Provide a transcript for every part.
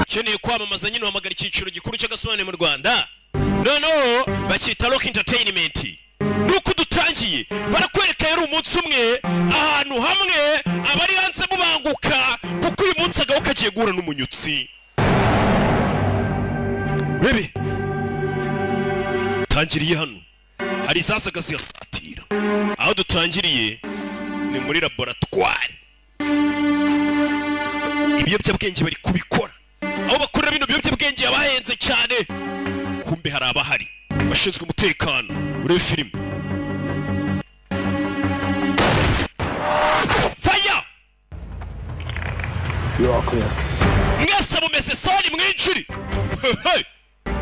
Keneye kwamamaza nyine uhamagara icyiciro gikuru cy'agasobanuro mu Rwanda noneho bakita Rock Entertainment nuko dutangiye barakwereka yari umunsi umwe ahantu hamwe abari hanze mubanguka kuko uyu munsi agaho kagiye guhura n'umunyutsi urebe tangiriye hano hari zasaga ziyasatira aho dutangiriye ni muri laboratoire ibiyobyabwenge bari kubikora aho bakorera bino biyobyabwenge yabahenze cyane kumbe hari abahari bashinzwe umutekano urebe filime fire You are clear. mwese mumeze soni mwinjiri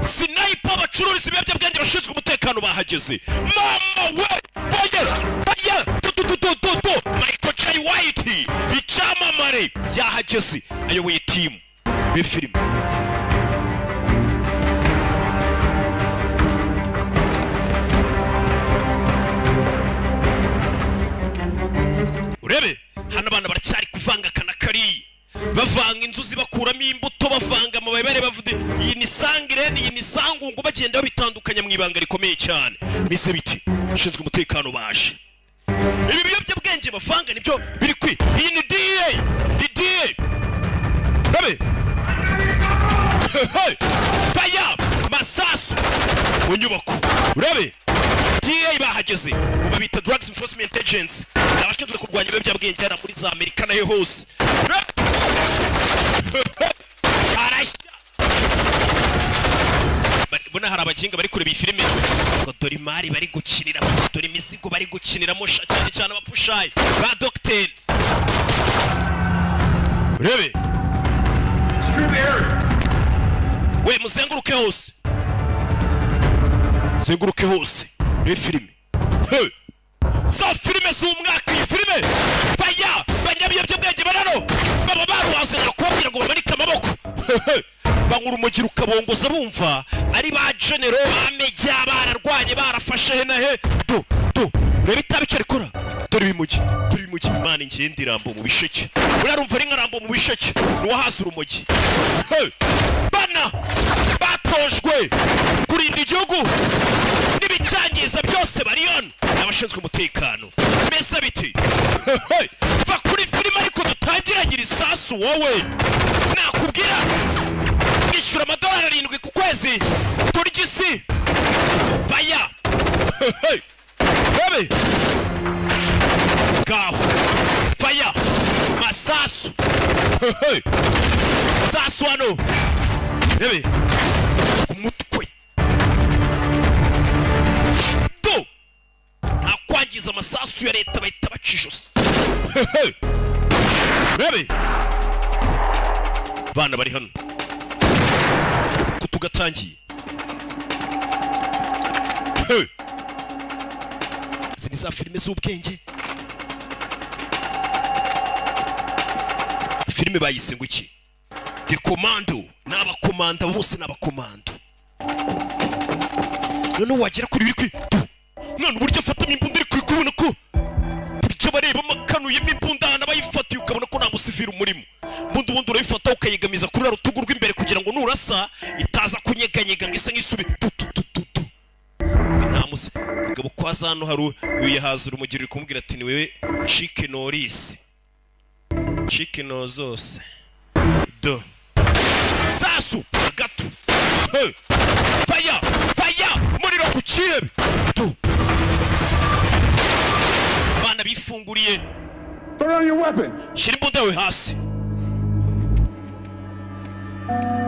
sniper bacururiza ibiyobyabwenge bashinzwe umutekano bahageze mama we fire Michael J. White icyamamare yahageze ayoboye timu muri filime urebe hano abana baracyari kuvanga kanakari bavanga inzuzi bakuramo imbuto bavanga amabere bavude iyi ni sangire iyi ni sangungu bagenda babitandukanya mu ibanga rikomeye cyane mise biti ushinzwe umutekano baje ibi biyobyabwenge bavanga nibyo biri kwi iyi ni DA babe fire masasu mu nyubako urebe DA bahageze ngo babita Drugs Enforcement Agents abashinzwe kurwanya ibiyobyabwenge hano muri za Amerika nayo hose bona hari abakinga bari kureba iyi filime dore imari bari gukinira dore imizigo bari gukiniramo cyane cyane abapushayi ba Dr. urebe we muzenguruke hose zenguruke hose iyi filime za filime z'umwaka iyi filime faya banyabiyobyabwenge barano baba baruhazana kubabwira ngo bamanike amaboko bangura umugiro ukabongoza bumva ari ba genero bamejya bararwanye barafashe he na he urebe itabi icyo rikora dore ibimugi imana ingenda irambo mu bisheke urarumva ari nkarambo mu bisheke nuwahaza urumogi bana batojwe kurinda igihugu n'ibicyangiza byose bari hano abashinzwe umutekano meza biti va kuri filime ariko dutangiragira isasu wowe nakubwira ishyura $7 ku kwezi turya isi vaya babe gaho vaya masasu sasu hano babe umutwe nta kwangiza amasasu ya leta bahita bacijosa babe bana bari hano kutugatangiye zini za filime z'ubwenge filime bayise ngo iki The Commando n'abakomanda bose n'abakomando none wagera kuri biri kwi none uburyo afatamo imbunda iri kubona ko buryo bareba akanuyemo imbunda n'abayifatiye ukabona ko nta musivira umurimo bundi urayifata ukayegamiza kuri rutugu rw'imbere kugira ngo nurasa itaza kunyeganyega ngo isa nk'isubi nta musi ngabo kwaza hano hari uyahazura umugirira kumubwira ati ni wewe Chicken Norris Chicken zose do sasu gato fire muriro ku kirebe bana bifunguriye shira imbunda we hasi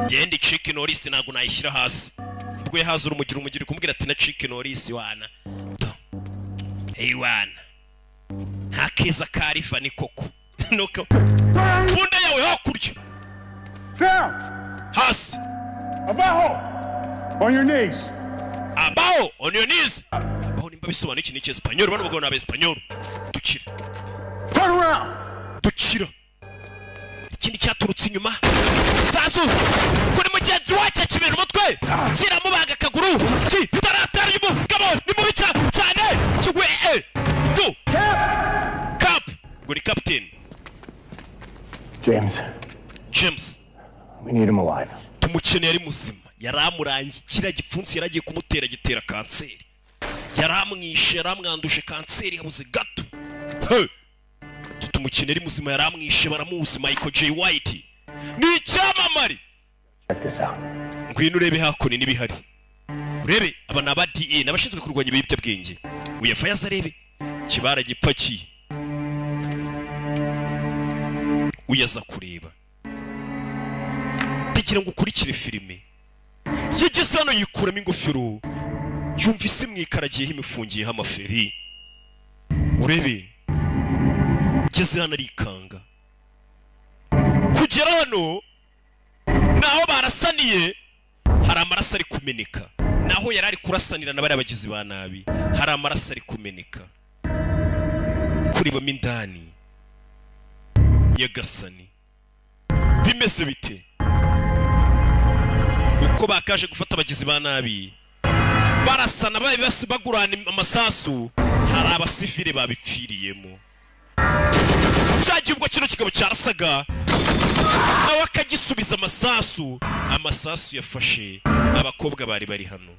genda Chicken Norris ntago nayishyira hasi ubwo yahazura umugirira kumubwira ati na Chicken Norris wana wana hakiza karifa ni koko nuko bunda yawe hakurya hasi Abajo on your knees. Abajo on your knees. Abajo nimba bisobanura iki n'iki Espanyol bano bagabo n'aba Espanyol dukira Turn around. dukira ikindi cyaturutse inyuma sasu kuri mugenzi wacu kibera umutwe kiramubaga akaguru taratara y'umugabo ni mubi cyane kigwe do cap ngo ni captain James, we need him alive. Tumukeneye ari muzima. Yaramurangi kira gipfunsi yaragiye kumutera gitera kanseri. Yaramwishe yaramwanduje kanseri yabuze gato. Tumukeneye ari muzima yaramwishe baramuzi Michael J White. Ni icyamamare. Check this out. Ngwino urebe hakoni nibihari. Urebe aba naba DA nabashinzwe kurwanya ibiyobyabwenge. Uyafa yazarebe kibara gipaki. Uyaza kureba. Tegira ngo ukurikire filime. Yigeze hano yikuramo ingofero. Yumvise mwikaragiye imifungiye hamaferi. Urebe. Yigeze hano arikanga. Kugera hano naho barasaniye hari amaraso ari kumeneka. Naho yarari kurasanira na bari abagizi ba nabi hari amaraso ari kumeneka. Kuribamo indani Nyagasani bimeze bite? Uko bakaje gufata abagizi ba nabi barasana bagurana amasasu hari abasivile babipfiriyemo. Cyagiye ubwo kino kigabo cyarasaga nawe akagisubiza amasasu yafashe abakobwa bari hano.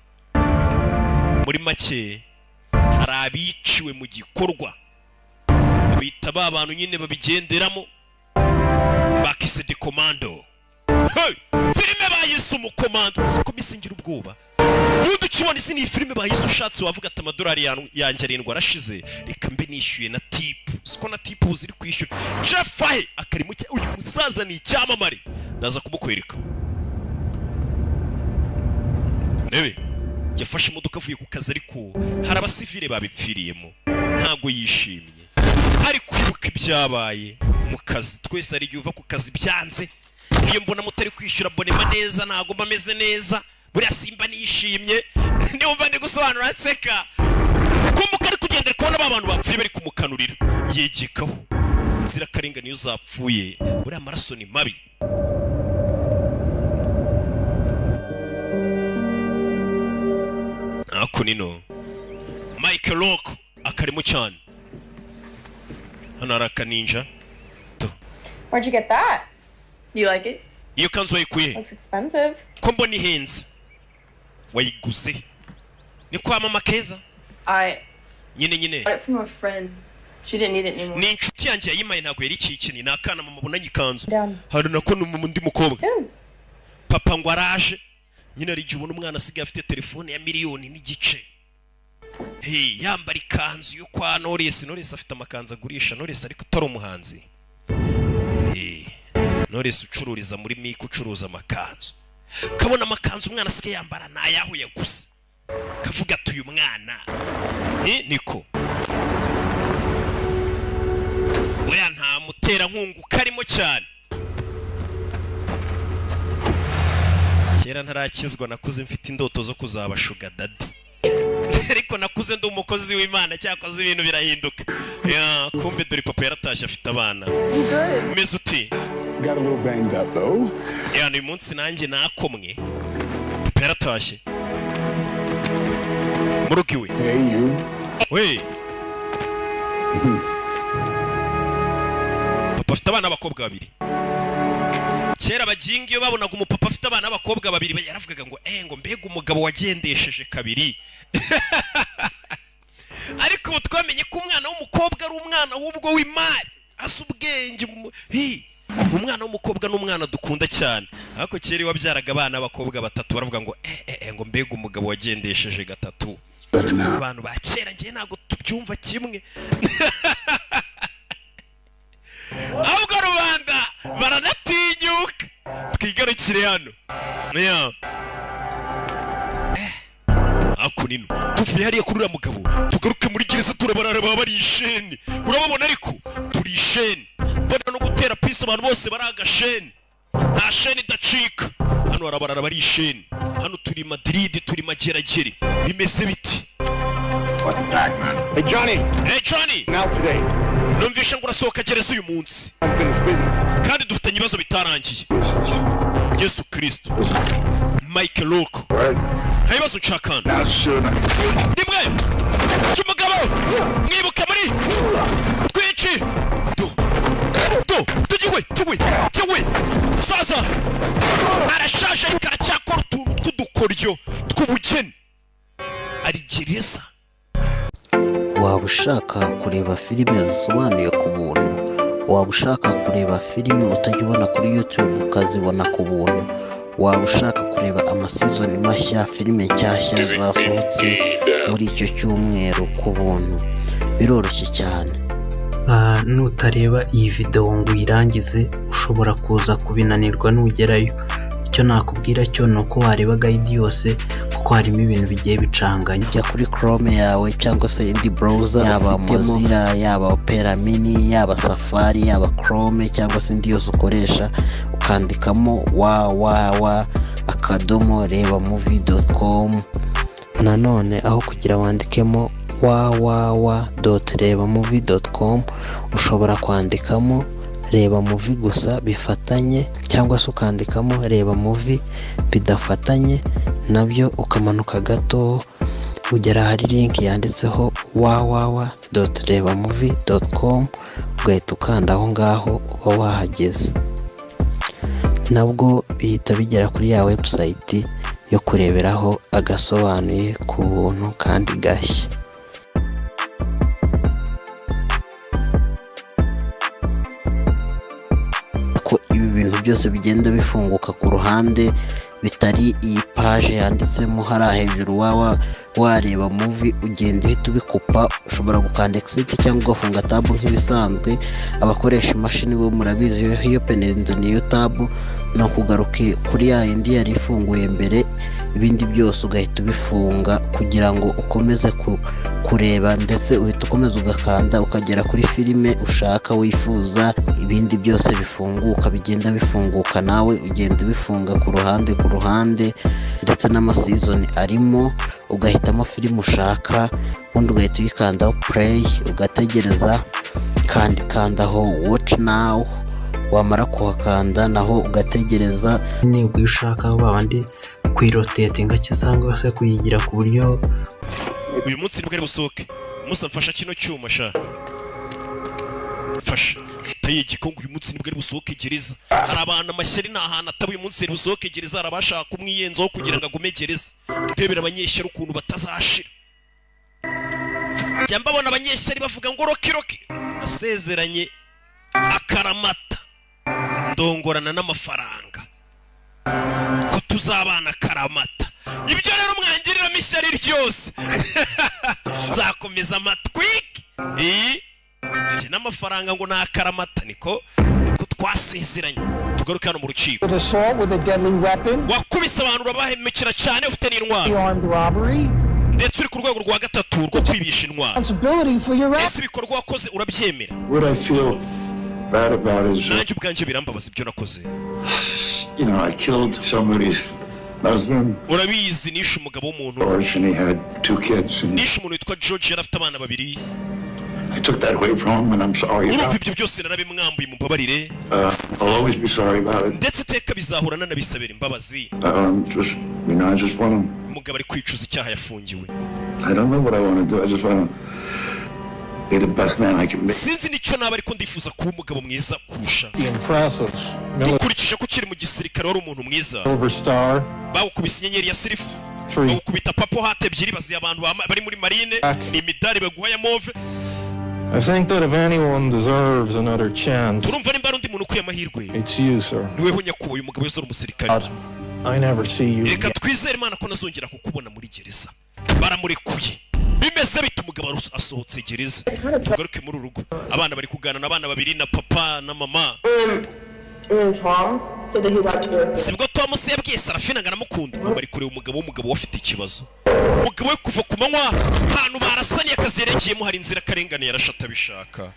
Muri make hari abiciwe mu gikorwa bita abantu nyine babigenderamo bakise de commando. Filime bayise umukomando uko bisingira ubwoba. Nundi ukibona isi ni filime bayise ushatse wavuga ati amadolari yanjye 7 arashize reka mbe nishyuye na tip. Siko na tip uziri kwishyura. Jefahe akarimo uyu musaza ni icyamamare. Naza kumukwereka. Rebe yafashe imodoka avuye ku kazi ariko hari abasivile babipfiriyemo. Ntago yishimye. Ari kwibuka ibyabaye mu kazi. Twese ari uva ku kazi byanze. Iyo mbona mutari kwishyura abonema neza ntago mbameze neza. Buriya simba nishimye. Niwumva ndi gusobanura nseka. Kumbuka ari kugendera kubona abantu bapfuye bari kumukanurira. Yegekaho. Nzira karengane iyo zapfuye. Buriya amaraso ni mabi. Ako nino Michael Rock akarimo cyane. Hano araka ninja. Where'd you get that? You like it? Iyo kanzu wayikuye. Looks expensive. Kombo ni hands. Wayiguze. Ni kwa mama Keza. Nyine. Got it from a friend. She didn't need it anymore. Ni inshuti yanjye yayimaye ntago yari ikikini nakana mama bunanye kanzu. Down. Hari nako n'umundi mukobwa. Dude. Papa ngo araje. Nyine ari jubona umwana asigaye afite telefone ya miliyoni n'igice. Yambara ikanzu yo kwa Knowless afite amakanzu agurisha. Knowless ariko utari umuhanzi. Knowless ucururiza muri Mike ucuruza amakanzu. Kabona amakanzu umwana asigaye yambara nayahuye gusa. Kavuga ati uyu mwana niko buriya nta mutera nkungu karimo cyane. Kera ntarakizwa nakuze mfite indoto zo kuzaba sugar daddy. Ariko nakuze ndi umukozi w'Imana cyakoze ibintu birahinduka. Kumbe dore papa yaratashye afite abana. Meze uti? Got a little banged up though. Uyu munsi nanjye nakomwe. Papa yaratashye. Murugiwe. Hey you. We. Papa afite abana b'abakobwa babiri. Kera bagingi iyo babonaga umupapa afite abana b'abakobwa babiri yaravugaga ngo mbega umugabo wagendesheje kabiri. Ariko twamenye ko umwana w'umukobwa ari umwana w'ubwo w'Imana asa ubwenge. Umwana w'umukobwa n'umwana dukunda cyane. Ariko kera wabyaraga abana b'abakobwa batatu baravuga ngo mbega umugabo wagendesheje gatatu. Abantu ba kera ngiye ntago tubyumva kimwe. Ahubwo rubanda baranatinyuka. Twigarukire hano. Ako nino tuvuye hariya kuri uriya mugabo tugaruke muri gereza turabarara bari isheni. Urababona ariko turi isheni. Mbona no gutera pisi abantu bose bari agasheni. Nta sheni idacika. Hano harabarara bari isheni. Hano turi Madrid turi mageragere. Bimeze biti? Hey Johnny. Now today. Numvisha ngo urasohoka gereza uyu munsi. Kandi dufitanye ibibazo bitarangiye. Yesu Kristo. Michael Rock. Hayibazo nshakana. Nimwe. Cyumugabo. Mwibuke muri. Twici. gereza. Waba ushaka kureba filime zisobanuye ku buntu, waba ushaka kureba filime utajya ubona kuri YouTube ukazibona ku buntu, waba ushaka kureba amasizoni mashya, filime nshyashya zasohotse muri icyo cyumweru ku buntu, biroroshye cyane. Nutareba iyi video ngo uyirangize ushobora kuza kubinanirwa nugerayo. Icyo nakubwira cyo ni uko wareba guide yose kuko harimo ibintu bigiye bicanganye. Jya kuri Chrome yawe cyangwa se indi browser, yaba Mozilla, yaba Opera Mini, yaba Safari, yaba Chrome cyangwa se indi yose ukoresha, ukandikamo www.rebamovie.com. nanone aho kugira wandikemo www.rebamovie.com ushobora kwandikamo Reba Movie gusa bifatanye, cyangwa se ukandikamo Reba Movie bidafatanye, nabyo ukamanuka gato ugera hari link yanditseho www.rebamovie.com ugahita ukanda aho ngaho uba wahageze. Nabwo bihita bigera kuri ya website yo kureberaho agasobanuye ku buntu kandi gashya. Ko ibi bintu byose bigenda bifunguka ku ruhande, bitari iyi page yanditsemo hariya hejuru wareba movie, ugenda uhita ubikupa. Ushobora gukanda exit cyangwa ugafunga tab nk'ibisanzwe. Abakoresha imashini bo murabizi, iyo penelinze niyo tab no kugaruka kuri ya indi yari ifunguye mbere, ibindi byose ugahita ubifunga kugira ngo ukomeze kureba, ndetse uhita ukomeza ugakanda ukagera kuri filime ushaka wifuza. Ibindi byose bifunguka, bigenda bifunguka, nawe ugenda ubifunga ku ruhande ndetse n'amasizoni arimo, ugahitamo filime ushaka, ubundi ugahita uyikandaho play, ugategereza, kandi kandaho watch now, wamara kuhakanda naho ugategereza. Niba ushaka babandi kwirotatinga cyangwa se kuyigira ku buryo uyu munsi nibwo ari busohoke. Musa mfasha kino cyuma sha, mfasha tayigiko ngo uyu munsi nibwo ari busohoke gereza. Hari abantu amashyari n'ahantu ataba uyu munsi ari busohoke gereza, arabashaka kumwiyenzaho kugira ngo agume gereza. Ndebera abanyeshyari ukuntu batazashira. Jya mbabona abanyeshyari bavuga ngo roki asezeranye akaramata ndongorana n'amafaranga ko tuzabana karamata. Ibyo rero mwangirira mishyari ryose zakomeza amatwiki njye n'amafaranga ngo nakaramata, niko twasezeranye. Tugaruke hano mu rukiko. Wakubise abantu urabahemekera cyane, ufite n'intwaro ndetse uri ku rwego rwa gatatu rwo kwibisha intwaro. Ese ibikorwa wakoze urabyemera? Nanjye ubwanjye birambabaza ibyo nakoze. I killed somebody's husband. Urabizi nishe umugabo w'umuntu. Nishe umuntu witwa George, yari afite abana babiri. I took that away from him and I'm sorry. Urumva ibyo byose narabimwambuye, mumbabarire. I'll always be sorry about it. Ndetse teka bizahura nanabisabira imbabazi. I just want to. Umugabo ari kwicuza icyaha yafungiwe. I don't know what I want to do. I just want to be the best man I can be. Sinzi nicyo naba ariko ndifuza kuba umugabo mwiza kurusha. Dukurikije ko kiri mu gisirikare wari umuntu mwiza. Bawukubise inyenyeri ya Silver. Bawukubita papo hate ebyiri baziye abantu bari muri marine, ni imidari baguha ya move. I think that if anyone deserves another chance, urumva nimba ari undi muntu ukwiye amahirwe, it's you, sir. Niwe ho nyakuboye umugabo wese uri umusirikare. I never see you. Reka twizere Imana ko nazongera kukubona muri gereza. Baramurekuye. Bimeze bita umugabo asohotse gereza. Tugaruke muri urugo. Abana bari kugana n'abana babiri na papa na mama. Sibwo Tom se yabwiye Sarafina ngo aramukunda, bari kureba umugabo wafite ikibazo. Umugabo we kuva ku manywa ahantu barasaniye akazi yerekeyemo hari inzira karengane yarashata bishaka.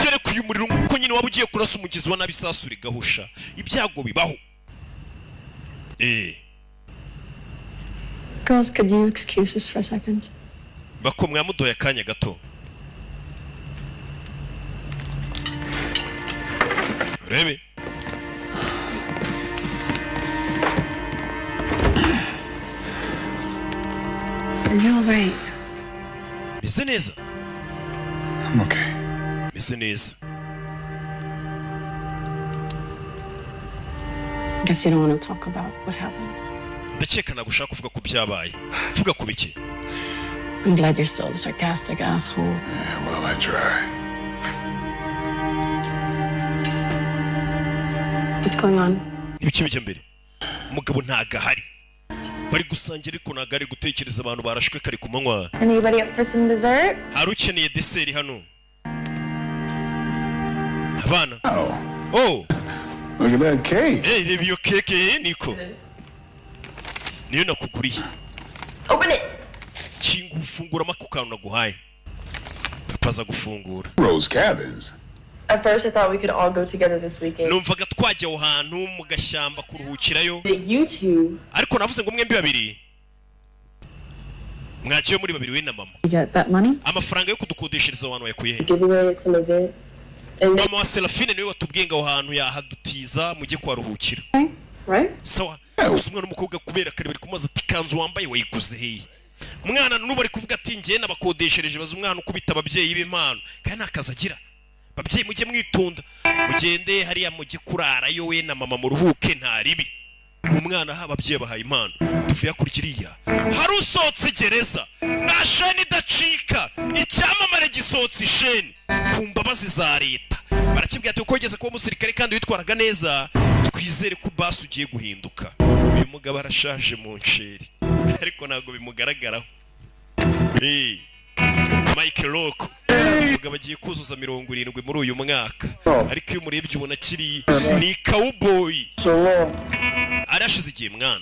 Kereka uyu muriro uko nyine waba ugiye kurasa umugizi wa nabi sasuri gahusha. Ibyago bibaho. Girls, could you excuse us for a second? Bako mwamudoya akanya gato. Rebe. Are you all right? Meze neza. I'm okay. Meze neza. I guess you don't want to talk about what happened. Ndakeka nagushaka kuvuga ku byabaye. Vuga ku biki? I'm glad you're still the sarcastic asshole. Yeah, well, I try. What's going on? Ibice bijya mbere umugabo ntagahari bari gusangira ariko nagari gutekereza abantu barashwe kare ku manywa. Anybody up for some dessert? Hari ukeneye dessert hano abana? Oh, look at that cake. Hey, reba iyo keke niko niyo nakuguriye. Open it. Kinga ufungura ako kantu naguhaye papaza gufungura. Rose Cabins. At first, I thought we could all go together this weekend. Numvaga twajya aho hantu mu gashyamba kuruhukirayo You two. ariko navuze ngo mwembi babiri mwagiye muri babiri we na mama. You get that money? Amafaranga yo kudukodeshereza abantu yakuye he? Giveaway at some event. And Mama wa Serafine niwe watubwiye ngo aho hantu yahadutiza mujye kwaruhukira. right? Sawa. Gusa umwana n'umukobwa kubera kare bari kumaza ati kanzu wambaye wayiguze he? Umwana n'ubu ari kuvuga ati ngiye nabakodeshereje baza umwana ukubita ababyeyi b'impano kandi nakaza agira. Babyeyi mujye mwitunda mugende hariya mujye kurarayo we na mama muruhuke nta ribi. Umwana ha ababyeyi bahaye impano tuvuye kurikiriya hari usotse gereza na sheni idacika icyamamare gisotse isheni ku mbabazi za leta barakibwira ati uko ugeze kuba umusirikare kandi witwaraga neza twizere ko basi ugiye guhinduka. Uyu mugabo arashaje mu nsheri ariko ntabwo bimugaragaraho. Mike Rock umugabo agiye kuzuza 70 muri uyu mwaka ariko iyo umurebye ubona kiri ni cowboy arashize igihe mwana.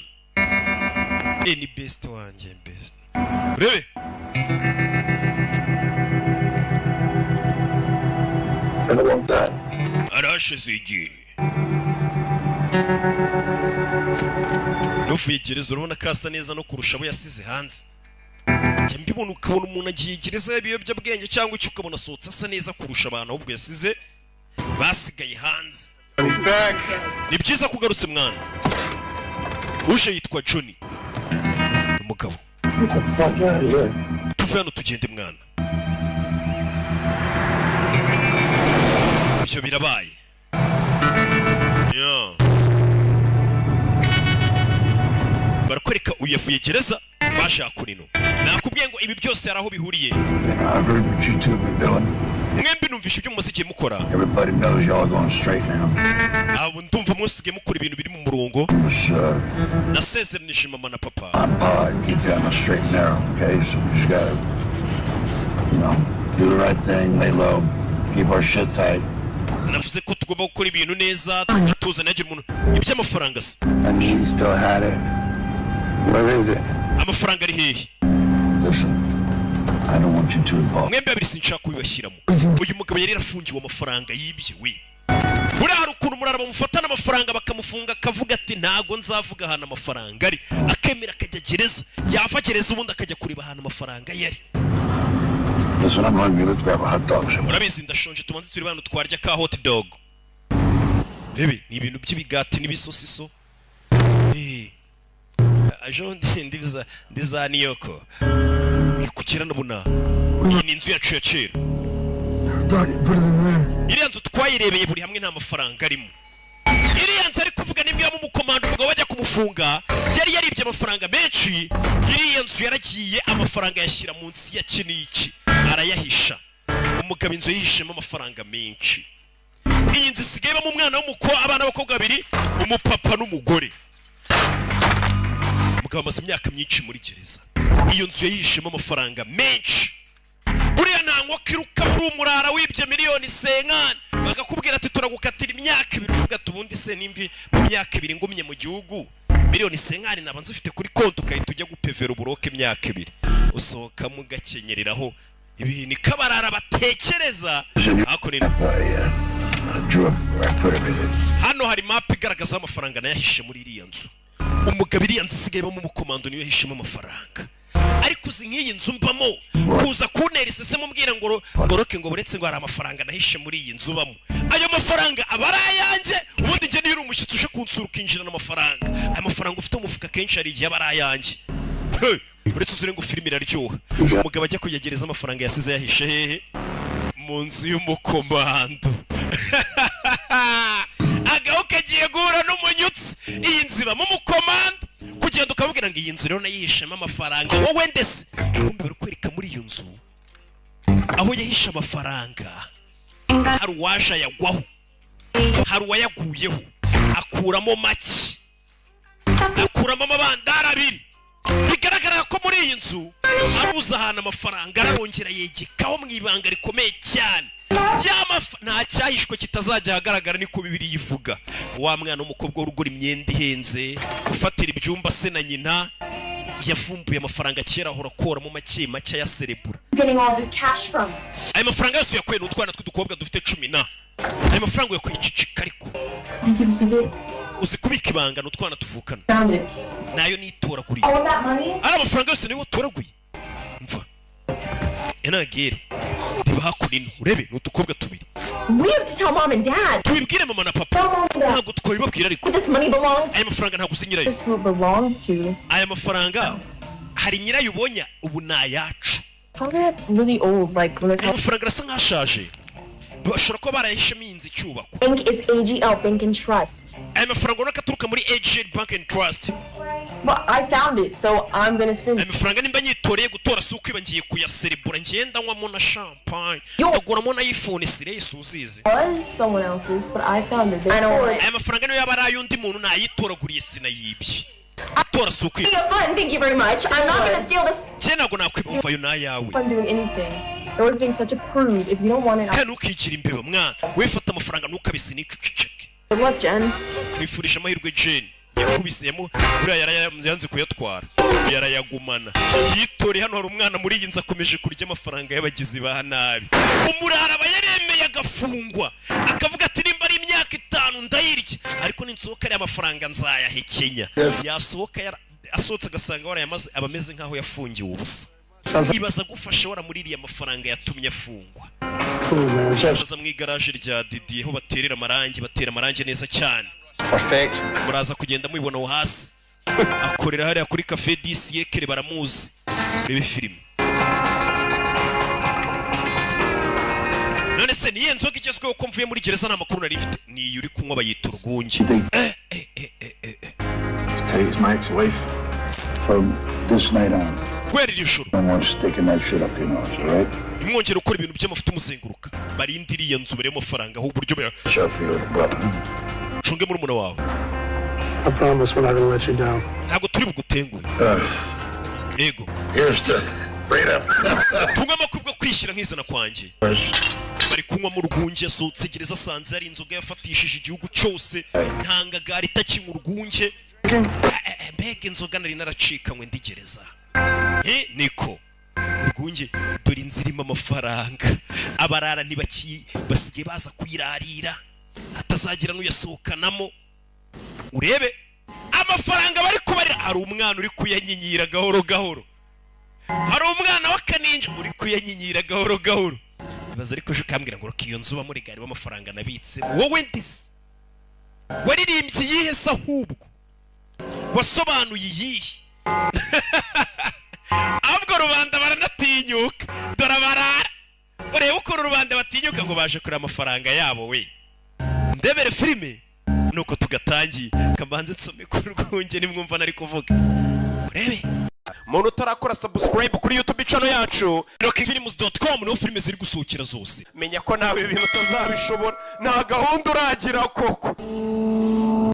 Ni best wanjye best urebe arashize igihe nuvuye gereza urabona kasa neza no kurusha abo yasize hanze. Njya mbibona ukabona umuntu agiye gereza y'ibiyobyabwenge cyangwa icyo ukabona asohotse asa neza kurusha abantu ahubwo yasize basigaye hanze. Ni byiza kugarutse mwana. Uje yitwa Johnny umugabo. Tuve hano tugende mwana. Ibyo birabaye. Barakwereka uyavuye gereza bashaka kurino. Nakubwiye ngo ibi byose hari aho bihuriye. Mwembi numvisha ibyo muziki mukora. Everybody knows y'all going straight now. Abo ndumva musige mukora ibintu biri mu murongo. Nasezeranije mama na papa. I'm Pa, keep you on the straight and narrow, okay? So we just gotta, do the right thing, lay low, keep our shit tight. Navuze ko tugomba gukora ibintu neza tugatuza nagira umuntu iby'amafaranga se. And she still had it. Where is it? Amafaranga ari hehe? Listen, I don't want you to involve. Mwembi babiri sinshaka kubibashyiramo. Uyu mugabo yari yarafungiwe amafaranga yibye we. Buriya hari ukuntu murara bamufatana amafaranga bakamufunga akavuga ati ntago nzavuga ahantu amafaranga ari akemera akajya gereza yava gereza ubundi akajya kureba ahantu amafaranga yari. Listen, I'm hungry. Let's grab a hot dog. Urabizi ndashonje tubanze turi bano twarya ka hot dog. Rebe ni ibintu by'ibigati n'ibisosiso. Ajonde ndiza niyoko. Kukira nabuna. Iyi ni inzu yacu ya kera. Iriya nzu twayirebeye buri hamwe nta mafaranga arimo. Iriya nzu ari kuvuga nimba mu komando ngo bajya kumufunga yari yaribye amafaranga menshi. Iriya nzu yaragiye amafaranga yashyira munsi ya kiniki arayahisha. Umugabo inzu yihishemo amafaranga menshi. Iyi nzu isigaye mu mwana abana b'abakobwa babiri umupapa n'umugore. Umugabo amaze imyaka myinshi muri gereza. Iyo nzu yihishemo amafaranga menshi. Buriya nangwa kiruka muri umurara wibye miliyoni senkani bakakubwira ati turagukatira imyaka 2 uvuga tubundi se nimvi mu myaka 2 ngumye mu gihugu miliyoni senkani nabanze ufite kuri konti ukahita ujya gupevera uburoke imyaka 2 usohoka mu gakenyereraho ibi ni kabarara batekereza akorera. Hano hari map igaragaza amafaranga nayahishe muri iriya nzu. Umugabo iriya nzu isigaye mu mukomando niyo yahishemo amafaranga. Ariko uzi nk'iyi nzu mbamo kuza kuntera isese mubwira ngo ngoroke ngo buretse ngo hari amafaranga nahishe muri iyi nzu bamo. Ayo mafaranga abara yanjye ubundi nge niyo umushyitsi uje kunsura ukinjira n'amafaranga. Ayo mafaranga ufite umufuka kenshi ari igihe abara yanjye. Uretse uzure ngo filime iraryoha. Umugabo ajya kuyagereza amafaranga yasize yahishe hehe mu nzu y'umukomando. Agaho kagiye guhura n'umunyutsi. Iyi nzu iba mu mukomando uragenda ukabwira ngo iyi nzu rero nayihishemo amafaranga wowe ndetse kumbe bari kwereka muri iyo nzu aho yahishe amafaranga hari uwaje ayagwaho hari uwayaguyeho akuramo make akuramo amabandari abiri bigaragara ko muri iyi nzu abuze ahantu amafaranga ararongera yegekaho mu ibanga rikomeye cyane nta cyahishwe kitazajya ahagaragara niko bibiri yivuga wa mwana w'umukobwa w'urugura imyenda ihenze ufatira ibyumba se na nyina yavumbuye amafaranga kera ahora akoramo make make ya serebura ayo mafaranga yose yakuye n'utwana tw'udukobwa dufite 10 ayo mafaranga yakuye icicika ariko uzi kubika ibanga n'utwana tuvukana nayo nitoraguriye ari amafaranga yose niyo watoraguye mva enagero niba hakunino urebe n'utukobwa tubiri tubibwire mama na papa ntabwo twabibabwira ariko aya mafaranga ntabwo uzi nyirayo aya mafaranga hari nyirayo ubonye ubu ni ayacu aya mafaranga arasa nk'ashaje bashobora kuba barayahishemo iyi nzu icyubakwa aya mafaranga urabona ko aturuka muri AGL Bank and Trust. I found it, so I'm gonna spend it. amafaranga nimba nyitoreye gutora si ukwiba ngiye kuyaserebura ngenda nywamo na champagne ndaguramo na iPhone sireyisi uzizi Was someone else's, but I found it. I don't want aya mafaranga niyo yaba ari ay'undi muntu nayitoraguriye sinayibye atora si ukwiba Thank you very much. I'm not gonna steal this. njye ntabwo nakwiba umva ayo ni ayawe I'm doing anything. You're being such a prude. If you don't want it, kandi ntukigira imbeba mwana wifata amafaranga ntukabise n'iceceke good luck, Jen. nkwifurije amahirwe Jane yakubisemo uriya yanze kuyatwara yarayagumana yitoreye hano hari umwana muri iyi nzu akomeje kurya amafaranga y'abagizi ba nabi umurara aba yaremeye agafungwa akavuga ati nimba ari imyaka 5 ndayirya ariko ninsohoka ari amafaranga nzayahekenya yasohoka asohotse agasanga warayamaze abameze nkaho yafungiwe ubusa ibaza gufasha waramuririye amafaranga yatumye afungwa saza mu igaraje rya Didier ho baterera amarangi neza cyane Perfect. muraza kugenda mubibona aho hasi akorera hariya kuri Cafe du Siècle baramuzi rebe filime none se niye nzoga igezweho ko mvuye muri gereza n'amakuru nari mfite ni uri kunywa bayita urwunge Tell his mate's wife. From this night on, kwera iri joro no more sticking that shit up your nose, all right? imwongera ukora ibintu by'amafuta umuzenguruka barindiriye iyo nzu baremo amafaranga aho uburyo Show for your brother. cunge muri muna wawe I promise we're not gonna let you down. ntabwo turi bugutenguhe yego Here's to freedom. tunywe amakubwo kwishyira nk'izana kwanjye bari kunywa mu rwunge asohotse gereza asanze hari inzoga yafatishije igihugu cyose ntangagara itakinywa urwunge mbega inzoga nari naracikanywe ndi gereza niko urwunge dore inzira irimo amafaranga abarara basigaye baza kuyirarira hatazagira n'uyasohokanamo urebe amafaranga bari kubarira hari umwana uri kuyanyinyira gahoro gahoro hari umwana w'akaninja uri kuyanyinyira gahoro gahoro ibaza ariko je kambwira ngo iyo nzu bamuri gari w'amafaranga nabitse wowe ndisi waririmbye yihe se ahubwo wasobanuye iyihe ahubwo rubanda baranatinyuka dore barara urebe uko rubanda batinyuka ngo baje kureba amafaranga yabo we ndebere filime nuko tugatangiye kambanze nsome ku rwunge nimwumva nari kuvuga urebe muntu utarakora subscribe kuri YouTube channel yacu rockfilms.com no filime ziri gusohokera zose menya ko nawe ibintu utazabishobora nta gahunda uragira koko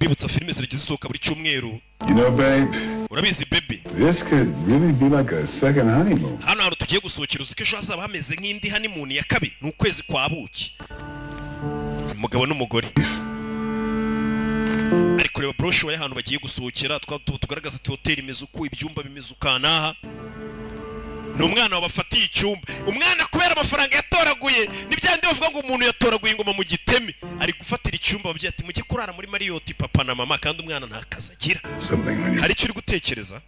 bibutsa filime ziri zisohoka buri cyumweru You know, babe, urabizi baby this could really be like a second honeymoon. hano hari tugiye gusohokera uziko ejo hazaba hameze nk'indi honeymoon ya kabiri ni ukwezi kwa buki umugabo n'umugore ari kureba brochure y'ahantu bagiye gusohokera tugaragaza ati hotel imeze uko ibyumba bimeze ukanaha ni umwana wabafatiye icyumba umwana kubera amafaranga yatoraguye nibyandi bavuga ngo umuntu yatoraguye ingoma mu giteme ari gufatira icyumba babye ati mujye kurara muri Marriott papa na mama kandi umwana nta kazi agira hari icyo uri gutekereza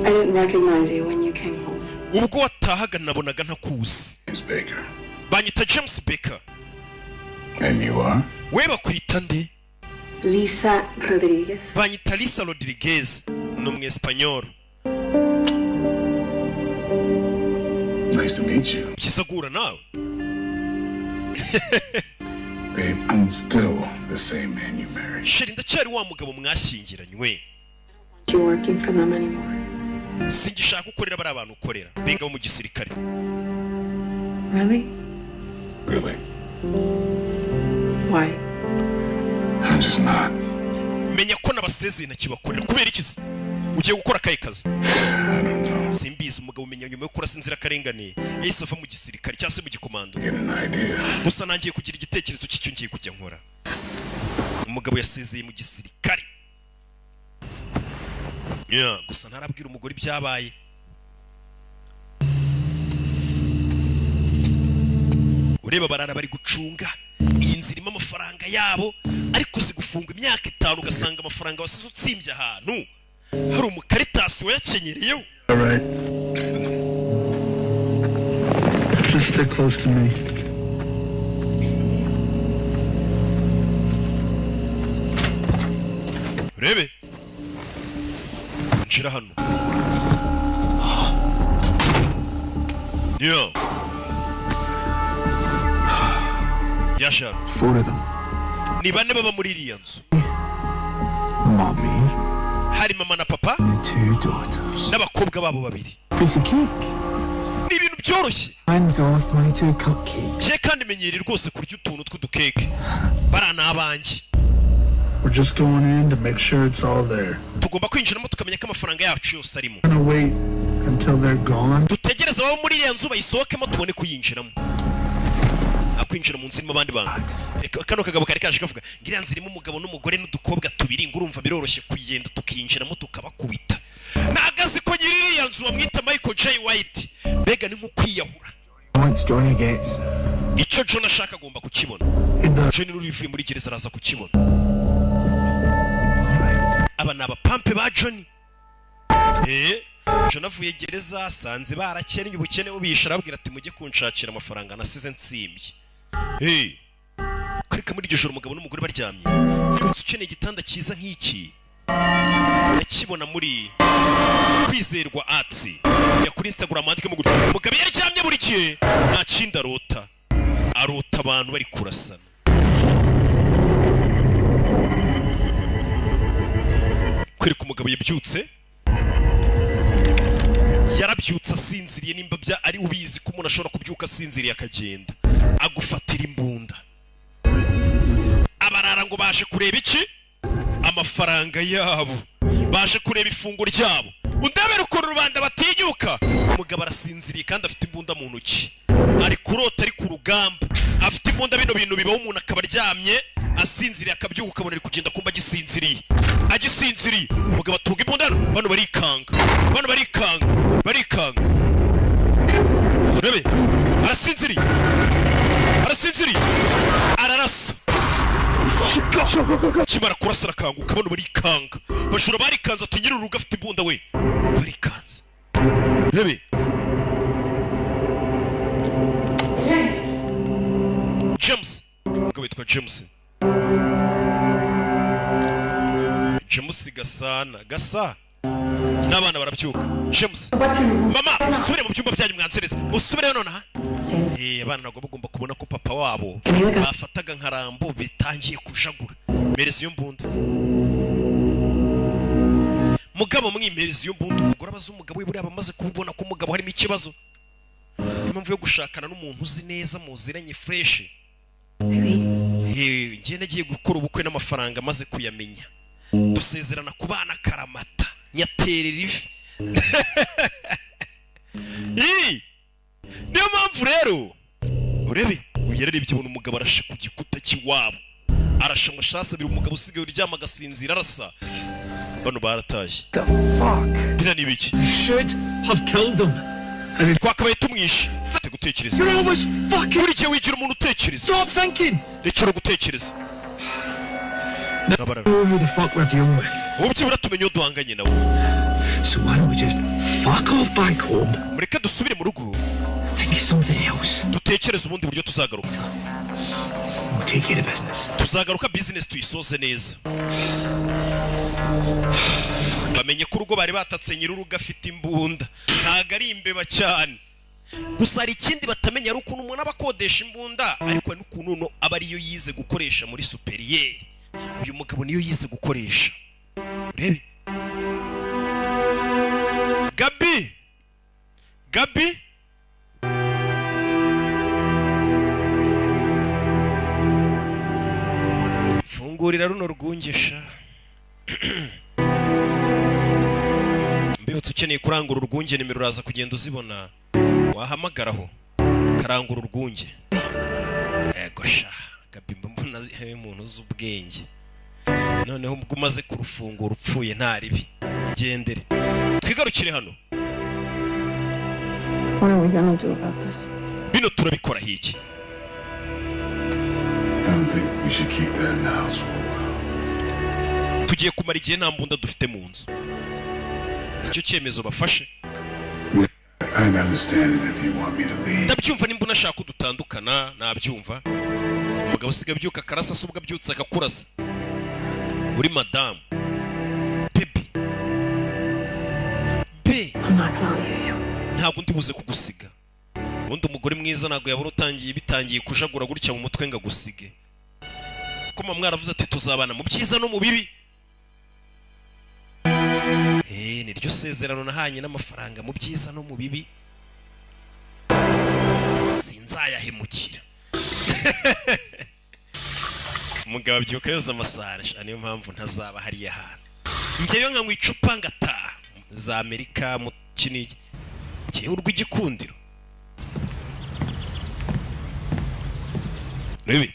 I didn't recognize you when you came home. ubwo watahaga nabonaga ntakuzi James Baker. banyita James Baker And you are? we bakwita nde Lisa Rodriguez. banyita Lisa Rodriguez ni umwespanyol Nice to meet you. byiza guhura nawe babe, I'm still the same man you married. sheri ndacyari wa mugabo mwashyingiranywe. You working for them anymore? Singishaka gukorera bari abantu ukorera benga bo mu gisirikare. Really? Really? Why? I'm just not. Menya ko nabasezeye ntakibakorera kubera iki se? Ugiye gukora akahe kazi? I don't know. Simbizi umugabo umenya nyuma yo kurasa inzira karengane yahise ava mu gisirikare cyangwa se mu gikomando. Get an idea. Gusa nangiye kugira igitekerezo cy'icyo ngiye kujya nkora. Umugabo yasezeye mu gisirikare. Gusa ntarabwira umugore ibyabaye. Ureba barara bari gucunga iyi nzira irimo amafaranga yabo ariko zigufunga imyaka 5 ugasanga amafaranga wasize utsimbye ahantu hari umukaritasi wayakenyereyeho. All right. Just stick close to me. Urebe njira hano. Yasha. 4 of them. Ni bane baba muri iriya nzu. Mommy. Hari mama na papa. And 2 daughters. N'abakobwa babo babiri. Piece of cake. Ni ibintu byoroshye. Hands off my 2 cupcakes. Je kandi menyeri rwose kurya utuntu tw'udukeke. Barana abanjye. We're just going in to make sure it's all there. Tugomba kwinjiramo tukamenya ko amafaranga yacu yose arimo. I'm gonna wait until they're gone. Dutegereza babo muri iriya nzu bayisohokemo tubone kuyinjiramo. Akwinjira mu nzu irimo abandi bantu. Kano kagabo kari kaje kavuga ngiriya nzu irimo umugabo n'umugore n'udukobwa tubiri ngurumva biroroshye kugenda tukinjiramo tukabakubita. Nagazi ko nyiri iriya nzu bamwita Michael J. White. Mbega ni nko kwiyahura. Once Johnny gets Icyo John ashaka agomba kukibona. John urivuye muri gereza araza kukibona. Aba ni abapampe ba John. John avuye gereza asanze barakennye ubukene bubisha arabwira ati mujye kunshakira amafaranga nasize ntsimbye. Kureka muri iryo joro umugabo n'umugore baryamye. Umunsi ukeneye igitanda cyiza nk'iki. Nakibona muri Kwizerwa Arts. Ya kuri Instagram andike mu gutya. Umugabo yaryamye buri gihe nta kindi arota. Arota abantu bari kurasana. Kwereka umugabo yabyutse. Yarabyutse asinziriye nimba bya ari ubizi ko umuntu ashobora kubyuka asinziriye akagenda. Agufatira imbunda. Abarara ngo baje kureba iki? Amafaranga yabo. Baje kureba ifungo ryabo. Undabera uko rubanda batinyuka. Umugabo arasinziriye kandi afite imbunda mu ntoki. Ari kurota ari ku rugamba. Afite imbunda bino bintu bibaho umuntu akaba aryamye asinziriye akabyuka ukabona ari kugenda kumba agisinziriye. Agisinziriye. Umugabo atunga imbunda bano barikanga. Bano barikanga. Barikanga. Urebe. Arasinziriye. Arasinziriye. Ararasa. Kimara kurasa arakanguka bano barikanga. Bashura barikanze ati nyiri urugo afite imbunda we. Barikanze. Urebe. James. Umugabo witwa James. James Gasa. N'abana barabyuka. James. Mama, usubire mu byumba byanyu mwansereza. Usubire nonaha. Abana nagomba bagomba kubona ko papa wabo bafataga nkarambo bitangiye kujagura. Merezi yo mbunda. Mugabo mwimerezi yo mbunda umugore abaza umugabo we buri abamaze kubona ko umugabo harimo ikibazo. Impamvu yo gushakana n'umuntu uzi neza muziranye fresh. Ngiye nagiye gukora ubukwe n'amafaranga maze kuyamenya. Dusezerana kubana karamata nyaterera ivi. Niyo mpamvu rero urebe uyarebye ubona umugabo arashe ku gikuta cy'iwabo. Arasha amashasa biri umugabo usigaye uryama agasinzira arasa. Bano baratashye. The fuck? Bina ni biki? Should have killed them. Twakabaye tumwishe. Ufite gutekereza. You're always fucking. Buri gihe wigira umuntu utekereza. Stop thinking. Rekera gutekereza. Who the fuck we're dealing with? Ubukibura tumenye duhanganye nawe. So why don't we just fuck off back home? Mureka dusubire mu rugo. Think of something else. Dutekereza ubundi buryo tuzagaruka. We'll take care of business. Tuzagaruka business tuyisoze neza. Bamenye ko urugo bari batatse nyiri urugo afite imbunda. Ntago ari imbeba cyane. gusa hari ikindi batamenya ari ukuntu umuntu aba akodesha imbunda ariko n'ukuntu aba ariyo yize gukoresha muri superiyeri. Uyu mugabo niyo yize gukoresha. Urebe Gabi fungurira runo rwungesha. Mbibutse ukeneye kurangura urwunge nimero uraza kugenda uzibona wahamagaraho karangura urwunge. Ego sha Gabi mbona umuntu uzi ubwenge noneho ubwo umaze kurufungura upfuye nta ribi igendere. Twigarukire hano. What are we gonna do about this? Bino turabikora hiki. I don't think we should keep that in the house for a while. Tugiye kumara igihe nta mbunda dufite mu nzu. Icyo cyemezo bafashe. I understand it if you want me to leave. Ndabyumva nimba unashaka dutandukana nabyumva. Umugabo siga byuka karasa subwa byutse akakurasa. Uri madame. Baby. I'm not gonna leave you. Ntabwo ndi buze kugusiga. Ubundi umugore mwiza ntabwo yabura bitangiye kujagura gutya mu mutwe ngagusige. Kuma mwaravuze ati tuzabana mu byiza no mu bibi. Niryo sezerano nahanye n'amafaranga mu byiza no mu bibi. Sinzayahemukira. Umugabo abyuka yoza amasara niyo mpamvu ntazaba hariya hano. Njyewe nka mwicupa ngataha za Amerika mu kinigi. Cyewe urw'igikundiro. Rebe.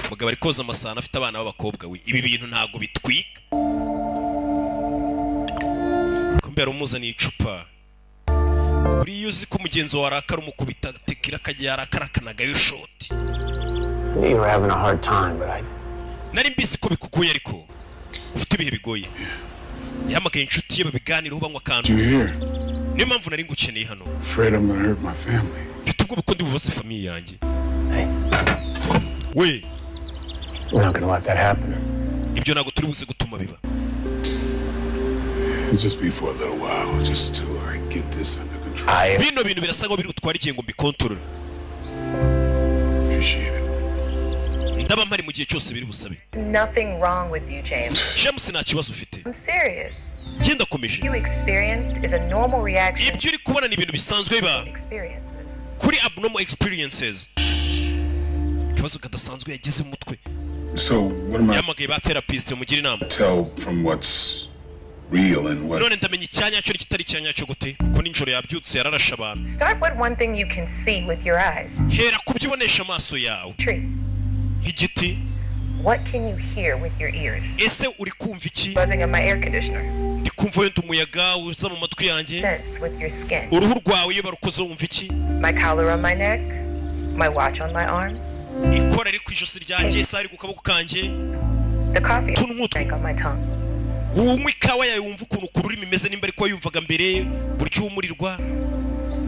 Umugabo ari koza amasana afite abana b'abakobwa we. Ibi bintu ntago bitwika. Kumbera umuzaniye icupa. Uri yuzi ko mugenzi wa arakara umukubita tekira kajya yarakarakanaga yo shoti. You were having a hard time, but Nari mbisi ko bikukuye ariko ufite ibihe bigoye. Yamagaye inshuti ye babiganiraho banywa kantu. You here? Niyo mpamvu nari ngukeneye hano. Afraid I'm gonna hurt my family. Mfite ubwo bukundi bubose famille yanjye. hey, We. we're not gonna let that happen. Ibyo nago turi buze gutuma biba. It'll just be for a little while, just till I get this under control. Bino bintu birasa ngo biri gutwara igihe ngo mbikontorore. Appreciate it. Ndaba mpari mu gihe cyose biri busabe. Nothing wrong with you, James. James nta kibazo ufite. I'm serious. Genda komeje. You experienced is a normal reaction Ibyo uri kubona ni ibintu bisanzwe biba. experiences. Kuri abnormal experiences. Ikibazo kadasanzwe yagize mu mutwe. So, what am I Yamagaye ba therapist mugira inama. tell from what's real and what? None ndamenya icyanya cyo kitari cyanya cyo gute kuko ninjoro yabyutse yararasha abantu. Start with one thing you can see with your eyes. Hera kubyibonesha amaso yawe. Tree. Igiti. What can you hear with your ears? Ese uri kumva iki? Buzzing of my air conditioner. Ndi kumva wenda umuyaga uza mu matwi yanjye. Sense with your skin. Uruhu rwawe iyo barukoze wumva iki? My collar on my neck. My watch on my arm. Ikora ari kwijosi ryanjye isari ku kaboko kanjye. The coffee Tunumutu. on my tongue. Unywa ikawa yawe wumva ukuntu kururimi imeze nimba ariko yumvaga mbere buryo umurirwa.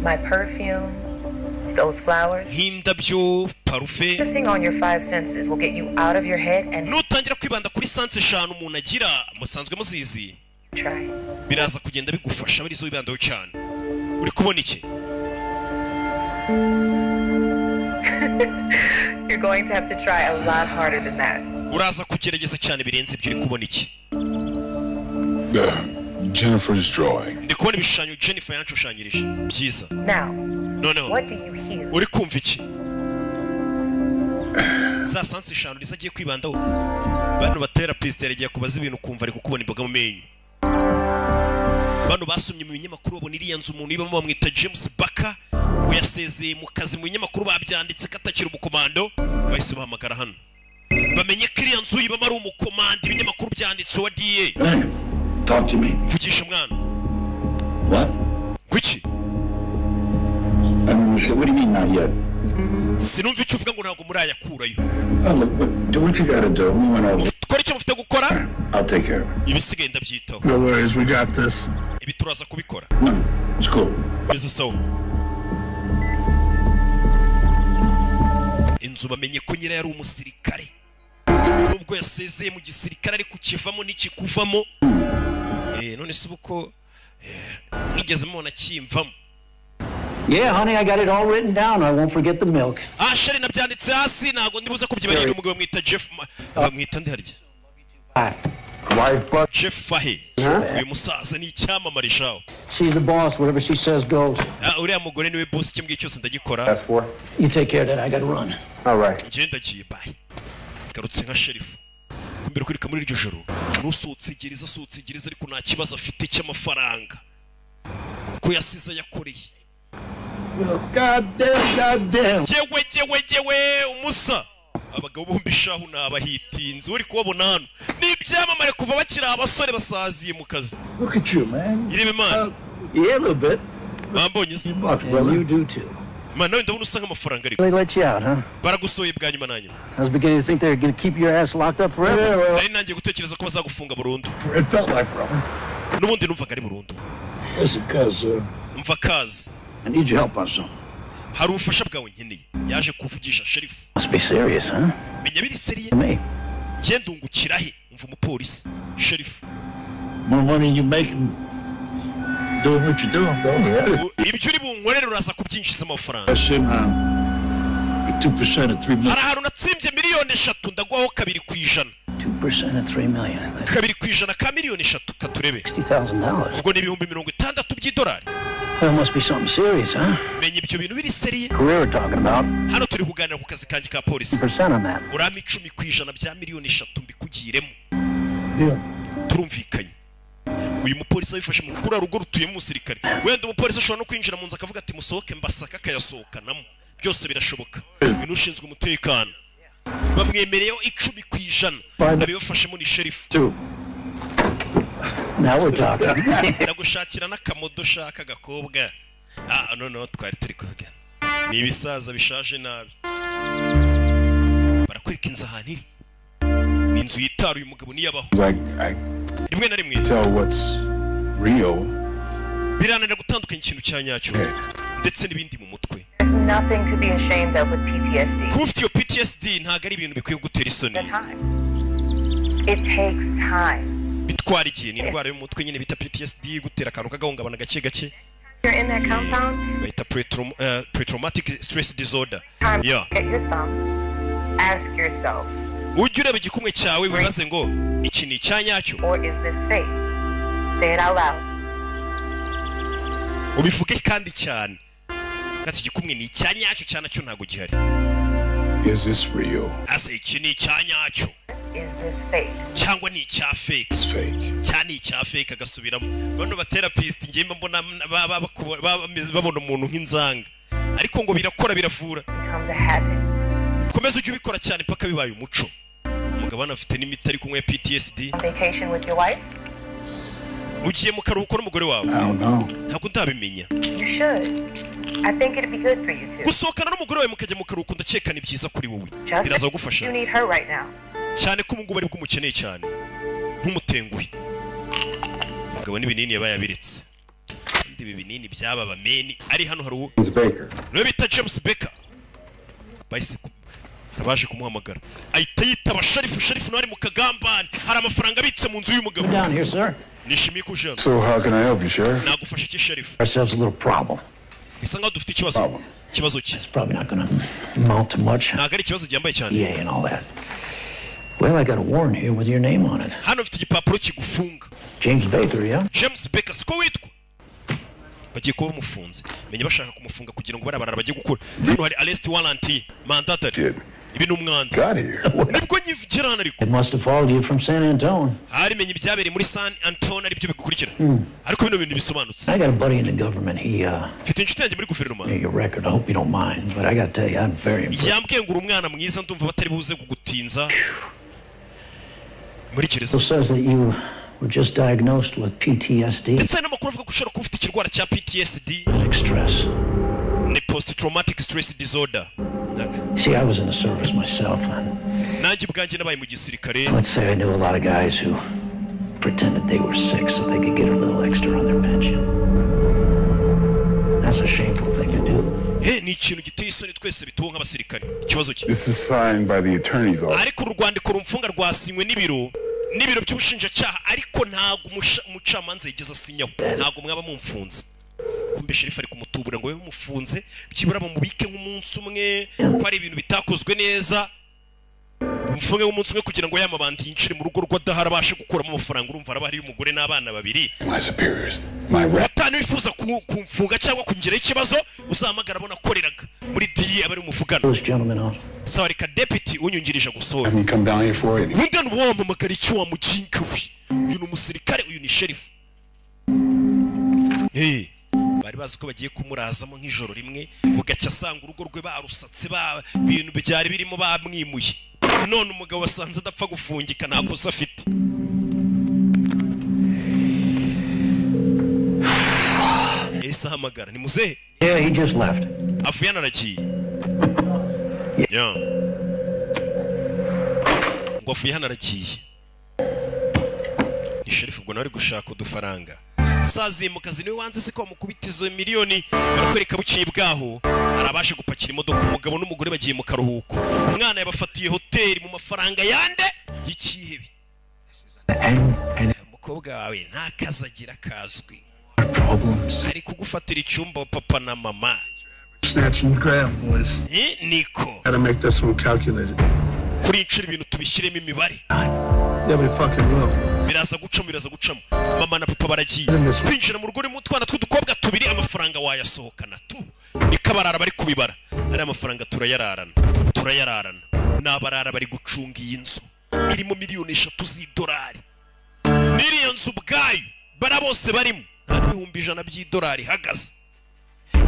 My perfume. Those flowers. Nk'indabyo, parufe. Focusing on your five senses will get you out of your head and Nutangira kwibanda kuri sanse eshanu umuntu agira musanzwe muzizi. try. Biraza kugenda bigufasha barizo bibandaho cyane. Uri kubona iki? You're going to have to try a lot harder than that. Uraza kugerageza cyane birenze ibyo uri kubona iki? Jennifer's drawing. Ndi kubona ibishushanyo Jennifer yanshushanyirije. Byiza. Now, Noneho. what do you hear? Uri kumva iki? Za sanse eshanu rizagiye kwibandaho. Bano ba therapist yaragiye kubaza ibintu kumva ariko kubona imboga mu menyo. Bano basomye mu binyamakuru babona iriya nzu umuntu ibamo bamwita James Baka ngo yasezeye mu kazi mu binyamakuru babyanditse katakira umukomando bahise bahamagara hano. Bamenye ko iriya nzu ibamo ari umukomando ibinyamakuru byanditse wa DA. Daniel, talk to me. Mvugisha mwana. What? Kuki? I mean, what do you mean not yet? Sinumva icyo uvuga ngo ntabwo murayakurayo. Oh, look, do what you gotta do. We went over. Twari icyo mufite gukora? I'll take care of it. Ibisigaye ndabyitaho. No worries, we got this. Ibi turaza kubikora. No, it's cool. Bizo sawa. Inzu bamenye ko nyira yari umusirikare. Nubwo yasezeye mu gisirikare ari kukivamo n'ikikuvamo. None se uko nigeze mubona kimvamo. Yeah, honey, I got it all written down. I won't forget the milk. Sheri nabyanditse hasi ntago ndibuze kubyibagirwa umugabo mwita Jeff bamwita ndarya Jeff Fahe uyu musaza ni icyamamare shaho. She's the boss, whatever she says goes. Uriya mugore niwe boss cyembwiye cyose ndagikora. That's for. You take care of that. I got to run. All right. Ngenda giye bye. Garutse nka sheriff. Kumbere kwirika muri iryo joro. Nusutse gereza ariko nta kibazo afite cy'amafaranga. Kuko yasize yakoreye. God damn. Jewe umusa. Abagabo bombi shahu nabahitinze uri kubabona hano. Ni ibyamamare kuva bakira abasore basaziye mu kazi. Look at you, man. Irebe man. Yeah, a little bit. Bambonye se. You do too. Man, nawe ndabona usanga amafaranga ariko. They let you out, huh? Baragusoye bwa nyuma nanyu. I was beginning to think they're going to keep your ass locked up forever. Yeah, well, Nari nangiye gutekereza ko bazagufunga burundu. it felt like forever. Nubundi numvaga ari burundu. Listen, cuz, Umva kazi. I need your help on something. Hari ubufasha bwawe nkeneye. Yaje kuvugisha sheriff. Must be serious, huh? Menya biri seriye. Me. Genda ungukira he umva umupolisi sheriff. More money you making doing what you're doing, bro. Yeah. Ibyo uri bunkorera uraza kubyinjiza amafaranga. That's it, man. For 2% of 3 million. Hari ahantu natsimbye miliyoni 3 ndaguhaho 2%. 2% of 3 million. 2% ka miliyoni 3 katurebe. $60,000. Ubwo ni ibihumbi 60 by'idolari. That must be something serious, huh? Menya ibyo bintu biri seriye. Career we're talking about. Hano turi kuganira ku kazi kanjye ka polisi. 2% on that. Urama 10% bya miliyoni 3 mbikugiremo. Deal. Turumvikanye. Uyu mupolisi abifashe mu kuri rugo rutuye mu musirikare. Wenda umupolisi ashobora no kwinjira mu nzu akavuga ati musohoke mbasaka akayasohokanamo. Byose birashoboka. Uyu ushinzwe umutekano. Bamwemereyeho 10%. Nabifashemo ni sheriff. Now we're talking. Ndagushakira n'akamodo shaka gakobwa. No twari turi kuvugana. Ni ibisaza bishaje nabi. Barakwereka inzu ahantu iri. Ni inzu yitaruye umugabo niyabaho. Rimwe na rimwe Tell what's real. birananira gutandukanya ikintu cya nyacyo ndetse n'ibindi mu mutwe. Nothing to be ashamed of with PTSD. Kuba ufite iyo PTSD ntabwo ari ibintu bikwiye gutera isoni. It takes time. Bitwara igihe ni indwara yo mu mutwe nyine bita PTSD gutera akantu kagahungabana gake gake. You're in that compound. Bayita pre-traumatic stress disorder. Yeah. Get your thumb. Ask yourself. Ujye ureba igikumwe cyawe wibaze ngo iki ni icyanyacyo. Or is this fake? Say it out loud. Ubivuge kandi cyane. Kati igikumwe ni icyanyacyo cyane cyo ntago gihari. Is this real? Ase iki ni icyanyacyo. Is this fake? Cyangwa ni icya fake. It's fake. Cyane icya fake agasubiramo. Bano batherapist ngiye mbona babona umuntu nk'inzanga. Ariko ngo birakora biravura. Becomes a habit. Komeza ujye ubikora cyane paka bibaye umuco. Umugabo anafite n'imiti ari kumwe PTSD. Vacation with your wife? Ugiye mu karuhuko n'umugore wawe. I don't know. Ntabwo ndabimenya. You should. I think it'd be good for you too. Gusohokana n'umugore wawe mukajya mu karuhuko ndakeka ni byiza kuri wowe. Biraza gufasha. You need her right now. Cyane ko umugabo ari bwumukeneye cyane. Ntumutenguhe. Umugabo n'ibinini yabaye abiretse. Ndi binini byaba bameni ari hano hari uwo. James Baker. Rero bita James Baker. Bahise baje kumuhamagara. Ahita yitaba sheriff nari mu kagambane. Hari amafaranga abitse mu nzu y'umugabo. Down here, sir. Nishimiye kujana. So how can I help you, Sheriff? Nagufasha iki sheriff? Ourselves a little problem. Bisa nkaho dufite ikibazo. Ikibazo ki? It's probably not going to amount to much. Ntabwo ari ikibazo gyambaye cyane. Yeah, and all that. Well, I got a warrant here with your name on it. Hano mfite igipapuro kigufunga. James Baker, yeah? James Baker siko witwa. Bagiye kuba mufunze. Menye bashaka kumufunga kugira ngo barabara bagiye gukora. Hano hari arrest warrant mandatory. Ibi numwanda. Got here. Nibwo nyivugira hano ariko. It must have followed you from San Antone. Hari menye ibyabere muri San Antone ari byo bigukurikira. Ariko bino bintu bisobanutse. I got a buddy in the government. He Mfite inshuti yanjye muri guverinoma. your record. I hope you don't mind, but I got to tell you, I'm very impressed. Yambwiye ngo umwana mwiza ndumva batari buze kugutinza. Muri gereza. It says that you were just diagnosed with PTSD. Ndetse n'amakuru avuga ko ushobora kuba ufite ikirwara cya PTSD. Stress. Ni post-traumatic stress disorder. See, I was in the service myself. Nanjye ubwanjye nabaye mu gisirikare. Let's say I knew a lot of guys who pretended they were sick so they could get a little extra on their pension. That's a shameful thing to do. Ni ikintu giteye isoni twese bituwe nk'abasirikare. Ikibazo ki? This is signed by the attorney's office. Ariko urwandiko rumfunga rwasinywe n'ibiro by'ubushinjacyaha ariko ntago umucamanza yigeze asinyaho. Ntago mwaba mumfunze. kumbe sheriff ari kumutubura ngo bamufunze byibura bamubike nk'umunsi umwe ko ari ibintu bitakozwe neza umufunge w'umunsi umwe kugira ngo yamabandi yinjire mu rugo rw'adahara abashe gukuramo amafaranga urumva araba hari umugore n'abana babiri batanu bifuza kumfunga cyangwa kungiraho ikibazo uzahamagara abona akoreraga muri DE abari umuvugano sawa reka deputy unyungirije gusohora ubundi wamamagara icyo wamuginga we uyu ni umusirikare uyu ni sheriff bari bazi ko bagiye kumurazamo nk'ijoro rimwe mugacya asanga urugo rwe barusatse ibintu byari birimo bamwimuye none umugabo wasanze adapfa gufungika nta kosa afite ese ahamagara ni muzehe he just left avuye anaragiye ngo avuye hanaragiye ni sheriff ubwo nawe ari gushaka udufaranga sazi mu kazi niwe wanze se ko bamukubita izo miliyoni barakwereka buciye bwaho arabashe gupakira imodoka umugabo n'umugore bagiye mu karuhuko umwana yabafatiye hoteli mu mafaranga yande y'ikihebe umukobwa wawe nta kazi agira kazwi ari kugufatira icyumba papa na mama niko kuri inshuro ibintu tubishyiremo imibare biraza gucamo mama na papa baragiye kwinjira mu rugo mu twana tw'udukobwa tubiri amafaranga wayasohokana tu ikabarara bari kubibara ari amafaranga turayararana n'abarara bari gucunga iyi nzu irimo miliyoni 3 z'idolari n'iriyo nzu ubwayo bara bose barimo nta n'ibihumbi 100 by'idolari hagaze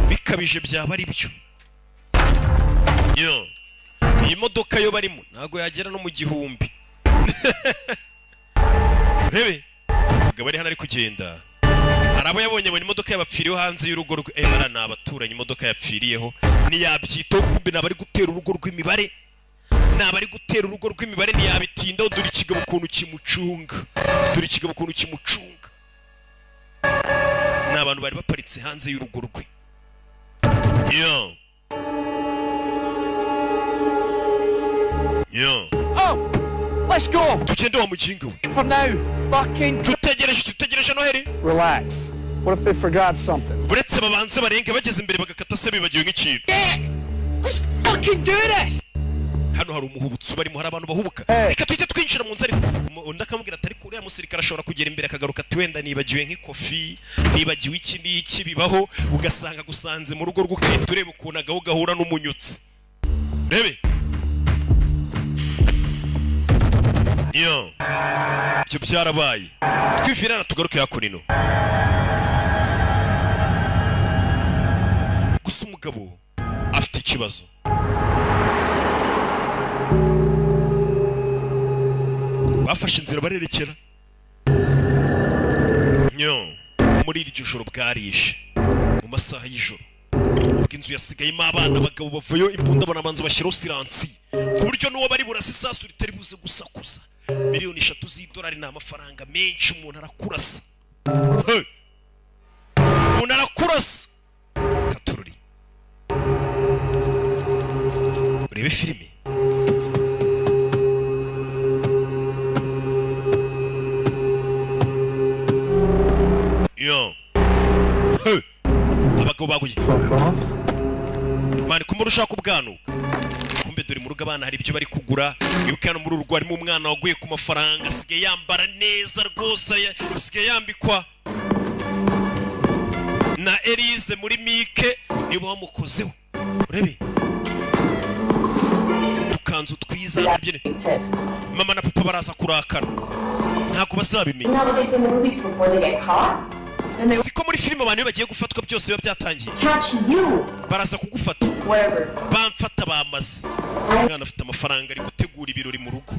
bikabije byaba ari byo iyi modoka yo barimo ntago yagera no mu gihumbi rebe gabo ari hano ari kugenda arabo yabonye mu imodoka y'abapfiriyeho hanze y'urugo rwe bara na abaturanye imodoka yapfiriyeho ni yabyito kumbe nabari gutera urugo rw'imibare nabari gutera urugo rw'imibare ni yabitinda duri kigabo kuntu kimucunga n'abantu bari baparitse hanze y'urugo rwe Let's go. Tugende wa muginga we. For now, fucking. Tutegereje Noheri. Relax. What if they forgot something? Buretse babanze barenge bageze imbere bagakata se bibagiwe nk'ikintu. Let's fucking do this. Hano hari umuhubutsi barimo hari abantu bahubuka. Reka tuhite twinjira mu nzu ariko ndakamubwira atari kuri ya musirikare ashobora kugera imbere akagaruka ati wenda nibagiwe nk'ikofi nibagiwe iki n'iki bibaho ugasanga gusanze mu rugo rw'ukente ureba ukuntu agaho gahura n'umunyutsi. Rebe ibyo byarabaye twifirana tugaruke hakurino gusa umugabo afite ikibazo bafashe inzira barerekera muri iryo joro bwarishe mu masaha y'ijoro ubwo inzu yasigayemo abana abagabo bavayo imbunda banabanza bashyiraho siransi ku buryo n'uwo bari burasa isasu ritari buze gusakuza miliyoni 3 z'idolari ni amafaranga menshi umuntu arakurasa katururi urebe filime abagabo baguye mani kumura ushaka ubwanuka kumbe dore mu rugo abana hari ibyo bari kugura ibuka hano muri urwo harimo umwana waguye ku mafaranga asigaye yambara neza rwose asigaye yambikwa na Elise muri Mike nibo bamukozeho urebe dukanzu twiza nabyene mama na papa baraza kurakara ntako bazabimenya siko muri filime abantu bagiye gufatwa byose biba byatangiye baraza kugufata bamfata bamaze mwana afite amafaranga ari gutegura ibirori mu rugo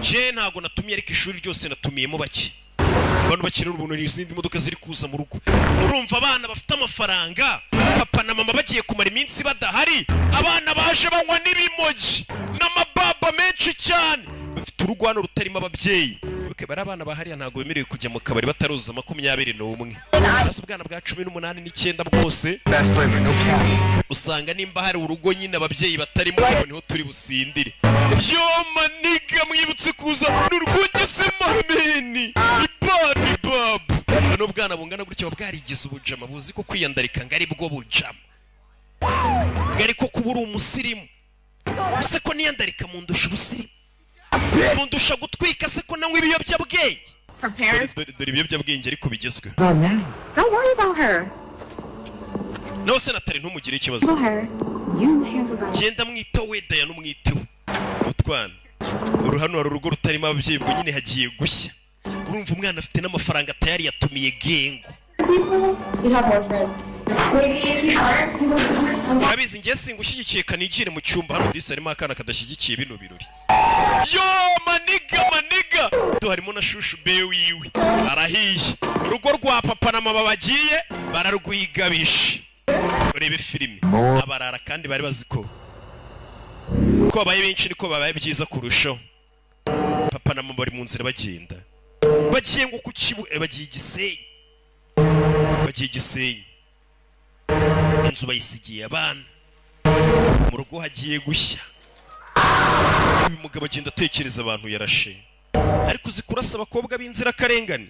je ntago natumiye ariko ishuri ryose natumiyemo bake abantu bakirira ubuntu n'izindi modoka ziri kuza mu rugo urumva abana bafite amafaranga papa na mama bagiye kumara iminsi badahari abana baje banywa n'ibimoji n'amababa menshi cyane bafite urugo hano rutarimo ababyeyi bari abana bahariya ntago bemerewe kujya mu kabari bataruza 21 basi ubwana bwa 18 9 bwose usanga nimba hari urugo nyine ababyeyi batarimo niho turi busindire yo maniga mwibutse kuza n'urwunge se mameni ibadi bab n'ubwana bungana gutyo bwarigize ubujama buzi ko kwiyandarika ngari bwo bujama ngari ko kubura umusirimu use ko niyandarika mu ndusha ubusirimu mu ndusha gutwika se ko nanywa ibiyobyabwenge dore ibiyobyabwenge ariko bigezwe Don't worry about her. no senatari ntumugire ikibazo genda mwita we daya n'umwiteho utwana uruhano hari urugo rutarimo ababyeyi bwo nyine hagiye gushya urumva umwana afite n'amafaranga tayari yatumiye gengo abizi ngiye singushyigikiye kanigire mu cyumba hano disi harimo akana kadashyigikiye bino birori yo maniga harimo na shushu be wiwe arahiye urugo rwa papa na mama bagiye bararwigabisha urebe filime abarara kandi bari bazi ko babaye benshi niko babaye byiza kurushaho papa na mama bari mu nzira bagenda bagiye ngo ku kibu bagiye Gisenyi inzu bayisigiye abana mu rugo hagiye gushya uyu mugabo agenda atekereza abantu yarashe ariko uzi kurasa abakobwa b'inzira karengane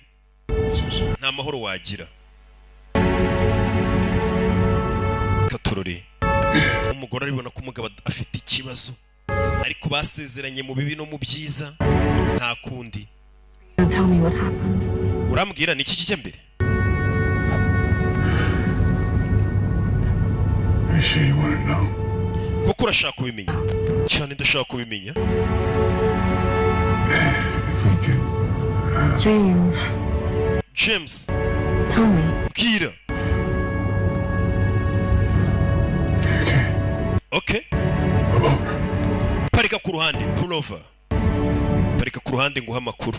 nta mahoro wagira katurore umugore aribona ko umugabo afite ikibazo ariko basezeranye mu bibi no mu byiza nta kundi urambwira ni iki kijya mbere kuko urashaka kubimenya cyane ndashaka kubimenya James bwira okay parika ku ruhande pull over parika ku ruhande nguha amakuru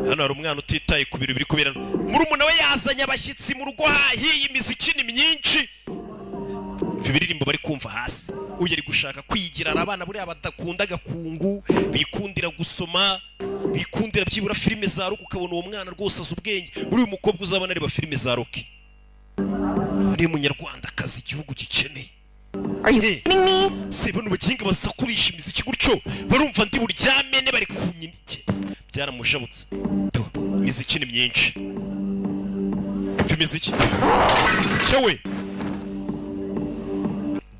hano hari umwana utitaye ku bintu biri kubera murumuna we yazanye abashyitsi mu rugo hahiye imiziki ni myinshi ibiririmbo bari kumva hasi uyu ari gushaka kwigira abana buriya badakunda gakungu bikundira gusoma bikundira byibura filime za rock ukabona uwo mwana rwose azi ubwenge uri umukobwa uzabana areba filime za rock ari umunyarwandakazi igihugu gikeneye Are you kidding me? Seba nubakinga basakurisha imiziki gutyo barumva ndi buryamene bari kunyinike byaramushabutse to imiziki ni myinshi imiziki cyewe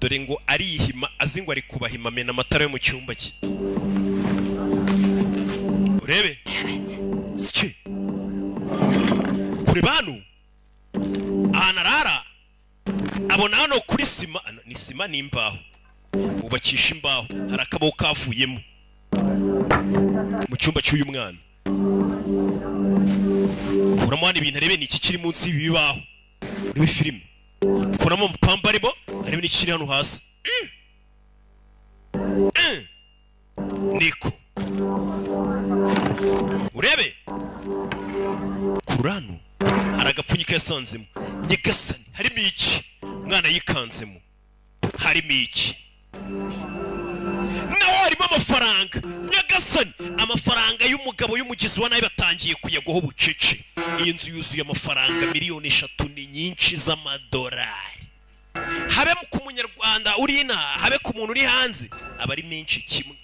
dore ngo arihima azi ngo ari kubahima mena amatara yo mu cyumba cye urebe sike kuri banu anarara abona hano kuri sima ni sima n'imbaho ubakisha imbaho hari akaboko kavuyemo mu cyumba cy'uyu mwana kuramo hano ibintu arebe ni iki kiri munsi y'ibibaho urebe filime kuramo pambarimo arebe n'iki kiri hano hasi niko urebe kurano hari agapfunyika yasanzemo nyagasani harimo iki umwana yikanzemo harimo iki nawe harimo amafaranga nyagasani amafaranga y'umugabo y'umugizi wa nabi batangiye kuyagwaho bucece iyi nzu yuzuye amafaranga miliyoni 3 ni nyinshi z'amadolari habe ku munyarwanda uri ina habe ku muntu uri hanze aba ari menshi kimwe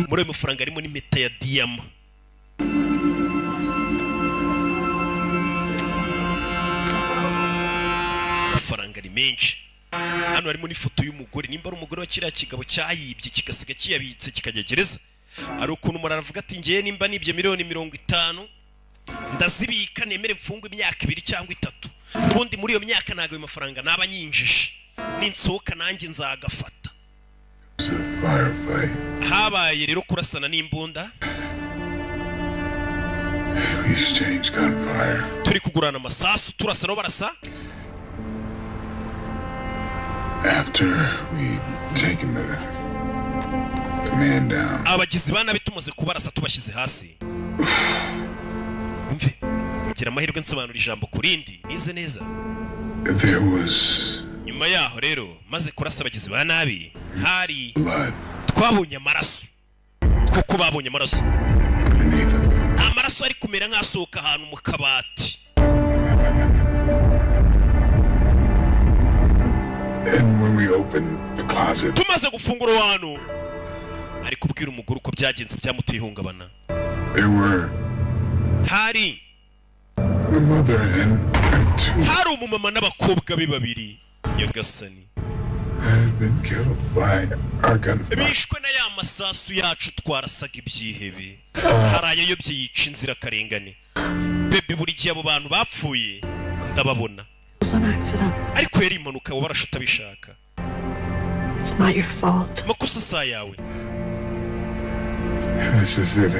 muri ayo mafaranga harimo n'impeta ya diyama amafaranga ari menshi hano harimo n'ifoto y'umugore nimba ari umugore wa kiriya kigabo cyayibye kigasiga kiyabitse kikajya gereza hari ukuntu umuntu aravuga ati ngiye nimba nibye miliyoni 50 ndazibika nemere mfungwe imyaka 2 cyangwa 3 ubundi muri iyo myaka ntago ayo mafaranga naba nyinjije ninsohoka nanjye nzagafata habaye rero kurasana n'imbunda turi kugurana amasasu turasa no barasa After we taken the man down. Abagizi bana bitumaze kubarasa tubashyize hasi. Umve, ugira amahirwe nsobanura ijambo kurindi, nize neza. There was nyuma yaho rero maze kurasa abagizi ba nabi, hari twabonye amaraso. Kuko babonye amaraso. Amaraso ari kumera nk'asohoka ahantu mu kabati. And when we opened the closet, tumaze gufungura wano ari kubwira umugore uko byagenze byamuteye ihungabana There were hari the mother and her two hari umumama n'abakobwa be babiri nyagasani had been killed by our gunfire. bishwe na ya masasu yacu twarasaga ibyihebe hari ayayobye yica inzirakarengane bebe buri gihe abo bantu bapfuye ndababona It was an accident. ariko yari impanuka warashuta bishaka It's not your fault. makosa saa yawe This is it.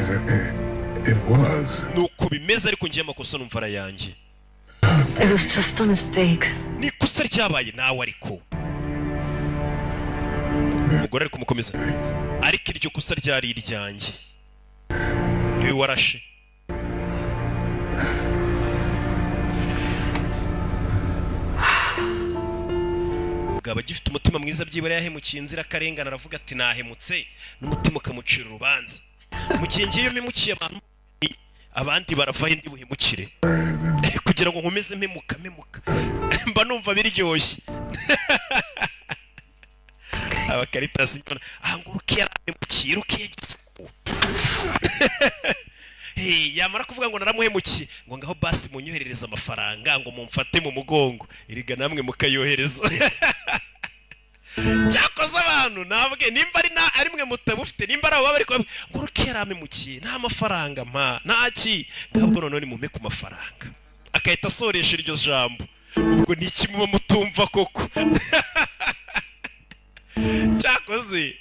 It was. nuko bimeze ariko ngiye amakosa numva ara yanjye It was just a mistake. ni ikosa ryabaye nawe ariko umugore ari kumukomeza ariko iryo kosa ryari iryanjye niwe warashe umugabo agifite umutima mwiza byibura yahemukiye inzirakarengane aravuga ati nahemutse n'umutima ukamucira urubanza mu gihe ngiye memukiye abantu abandi baravaho indi buhemukire kugira ngo nkomeze memuka mba numva biryoshye abakaritasi ngo rukiye arahemukiye rukiye gisuku yamara kuvuga ngo naramuhemukiye ngo ngaho basi munyoherereza amafaranga ngo mumfate mu mugongo iriga namwe mukayohereza cyakoze abantu nabwe nimba ari mwe mutabufite nimba ari abo bari ngo rukiye aramemukiye nta mafaranga mpa ntaki ngabwo none mumpe ku mafaranga akahita asoresha iryo jambo ubwo ni iki muba mutumva koko cyakoze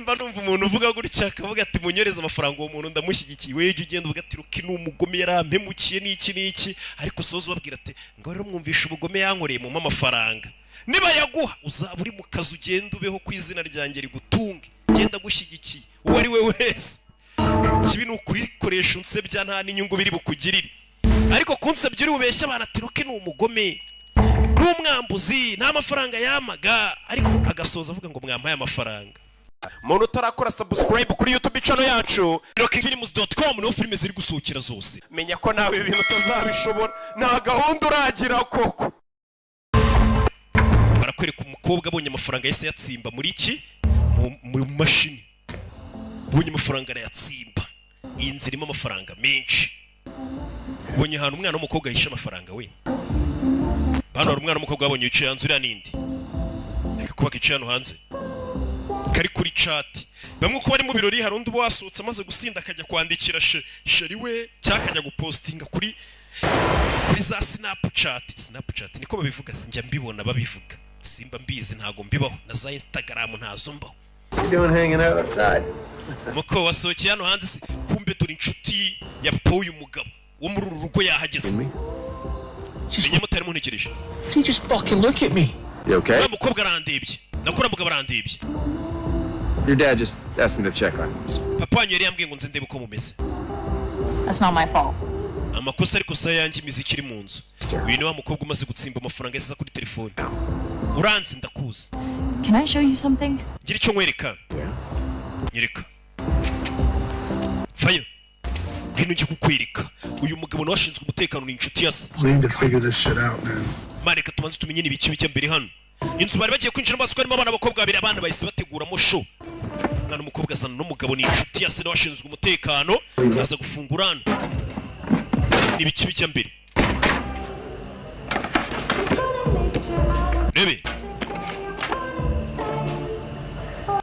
mba numva umuntu uvuga gutya akavuga ati munyoreze amafaranga uwo muntu ndamushyigikiye wewe ujye ugenda uvuga ati ruki ni umugome yarampemukiye n'iki ariko soza ubabwira ati ngo rero mwumvishe ubugome yankoreye mu amafaranga niba yaguha uzaba uri mu kazi ugenda ubeho ku izina ryanjye rigutunge genda gushyigikiye uwo ari we wese kibi ni ukurikoresha unsebya nta n'inyungu biri bukugirire ariko kunsebya uri bubeshya abantu ati ruki ni umugome n'umwambuzi nta mafaranga yamaga ariko agasoza avuga ngo mwampaye amafaranga muntu utarakora subscribe kuri YouTube channel yacu rockfilms.com niho filime ziri gusohokera zose menya ko nawe ibintu utazabishobora nta gahunda uragira koko barakwereka umukobwa abonye amafaranga yese yatsimba muri iki mu mashini ubonye amafaranga arayatsimba iyi nzira irimo amafaranga menshi ubonye ahantu umwana w'umukobwa ahisha amafaranga we hano hari umwana w'umukobwa wabonye yicaye hanze uriya nindi reka kuba kicaye hano hanze kari kuri chat bamwe uko bari mu birori hari undi wasohotse amaze gusinda akajya kwandikira sheri we cyangwa akajya gupostinga kuri za Snapchat niko babivuga njya mbibona babivuga simba mbizi ntago mbibaho na za Instagram ntazo mbaho muko wasohokeye hano hanze kumbe turi inshuti ya uyu mugabo wo muri uru rugo yahageze menya mutari muntekereje You just fucking look at me. You okay? umukobwa arandebye nakora mugabo arandebye Your dad just asked me to check on you. papa wanyu yari yambwiye ngo nze ndebe uko mumeze That's not my fault. amakosa ariko saya yanjye imiziki iri mu nzu uyu ni wa mukobwa umaze gutsimba amafaranga yasize kuri telefone uranzi ndakuzi Can I show you something? ngira icyo nkwereka nyereka fayo ngwino njye kukwereka uyu mugabo nawe ashinzwe umutekano ni inshuti yase We need to figure this shit out, man. mareka tubanze tumenye n'ibiki bijya mbere hano inzu bari bagiye kwinjira amaso harimo abana b'abakobwa babiri abana bahise bateguramo show umwana w'umukobwa azana n'umugabo ni inshuti yase nawe ashinzwe umutekano aza gufungura hano n'ibiki bijya mbere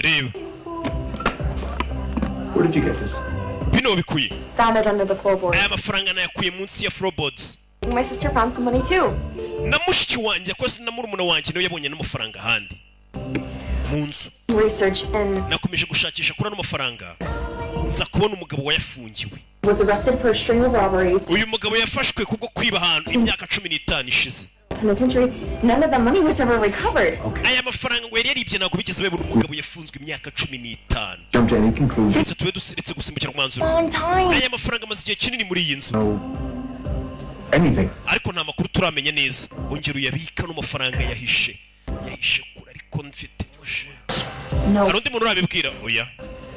reba Where did you get this? bino bikuye Found it under the floorboards. aya mafaranga nayakuye munsi ya floorboards My sister found some money too. na mushiki wanjye yakoze na murumuna wanjye nawe yabonye n'amafaranga ahandi mu nzu Research and nakomeje gushakisha kuri ano mafaranga nza kubona umugabo wayafungiwe was arrested for a string of robberies. uyu mugabo yafashwe kubwo kwiba ahantu imyaka 15 ishize Penitentiary. None of the money was ever recovered. aya mafaranga ngo yari yaribye ntabwo bigeze babona umugabo yafunzwe imyaka 15 Jump to any conclusion. ndetse tube dusiritse gusimbukira ku mwanzuro Long time. aya mafaranga amaze igihe kinini muri iyi nzu Anything. ariko nta makuru turamenya neza ongera uyabika n'amafaranga yahishe kure ariko mfite mushe No. hari undi muntu urabibwira oya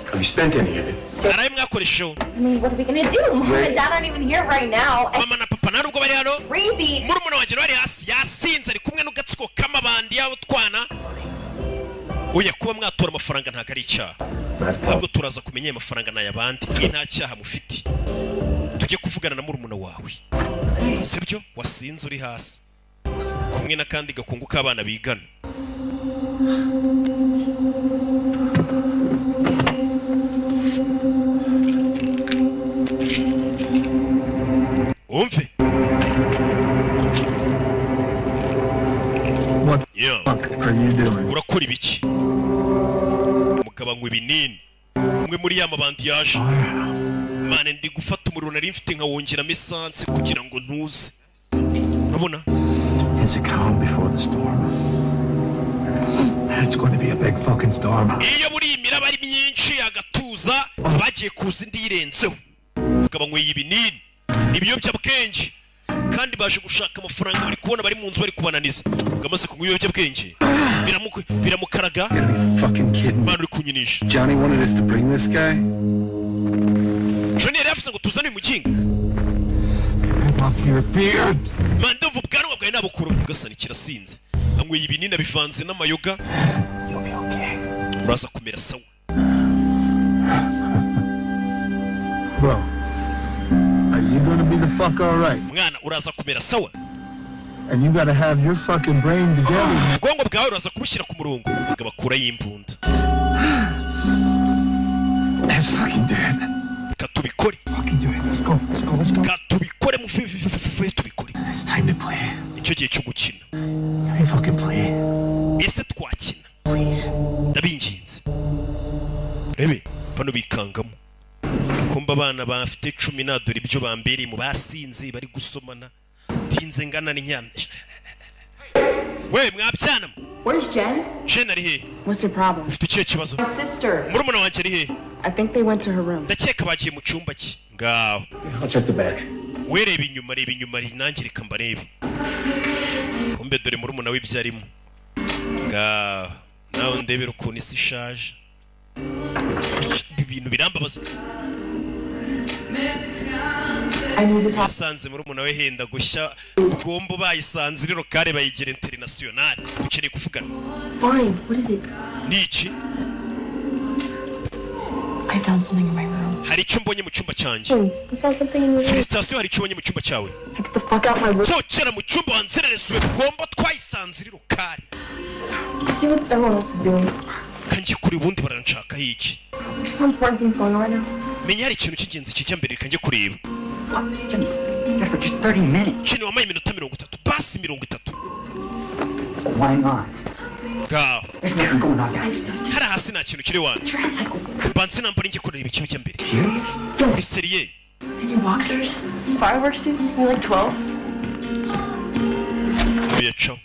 Have you spent any of it? hari ayo mwakoresheho I mean, what are we gonna do? Mom and Dad aren't even here right now. It's mama na papa nta nubwo bari hano crazy. murumuna wanjye wari hasi yasinze ari kumwe n'agatsiko k'amabandi y'abo twana oya kuba mwatora amafaranga ntago ari icyaha ntabwo turaza kumenya amafaranga n'ayabandi iyi nta cyaha mufite tujye kuvugana na murumuna wawe sibyo wasinze uri hasi kumwe n'akandi gakungu k'abana bigana umve urakora ibiki umugabo anywa ibinini umwe muri ya mabandi yaje mane ndi gufata umuriro nari mfite nkawongeramo esanse kugira ngo ntuze urabona It's a calm before the storm. And it's going to be a big fucking storm. iyo muri imiraba ari myinshi agatuza bagiye kuza indi yirenzeho umugabo anywa ibinini ibiyobyabwenge kandi baje gushaka amafaranga bari kubona bari mu nzu bari kubananiza ngamaze kunywa ibiyobyabwenge biramukaraga man uri kunyinisha Johnny wanted us to bring this guy. Johnny yari yavuze ngo tuzane uyu muginga man ndumva ubwanwa bwawe nabukuru ugasana kirasinze anyweye ibinini bivanze n'amayoga uraza kumera sawa Bro, are you gonna be the fuck alright? mwana uraza kumera sawa And you gotta have your fucking brain together, man. ubwonko bwawe uraza kubushyira ku murongo bagabakura y'imbunda Let's fucking do it. katubikore Fucking do it. Let's go. Let's go. Let's go. katubikore mufe tubikore. It's time to play. icyo gihe cyo gukina Can we fucking play? ese twakina Please. ndabinginze rebe bano bikangamo kumba abana bafite 10 dore ibyo bambereye mu basinze bari gusomana tinze ngana n'inyana we mwabyana Where's Jen? Jen ari he What's the problem? ufite ikihe kibazo My sister. murumuna wanjye ari he I think they went to her room. ndakeka bagiye mu cyumba cye ngaho I'll check the back. we reba inyuma nanjye reka mbarebe kumbe dore murumuna w'ibyo arimo ngaho nawe ndebera ukuntu isi ishaje ibintu birambabaza basanze murumuna we henda gushya bwombo bayisanze rero kare bayigira international dukeneye kuvugana Fine. What is it? niki I found something in my room. hari icyo mbonye mu cyumba cyanjye Please. You found something in your room? Felicitation hari icyo ubonye mu cyumba cyawe Get the fuck out my room. tokera mu cyumba wanzereresuwe bwombo twayisanze rero kare See what everyone else is doing. kanjye kuri ubundi baranshakaho iki There's more important things going on right now. menya hari ikintu cy'ingenzi kijya mbere kanjye kureba Just for just 30 minutes. kintu wamaye iminota 30 basi 30 Why not? ngaho There's nothing going on, guys. hari hasi nta kintu kiri wanjye mbanze nambara njye kureba ikintu bijya mbere Serious? uri seriye And your boxers? Fireworks, dude? You're like 12? yaca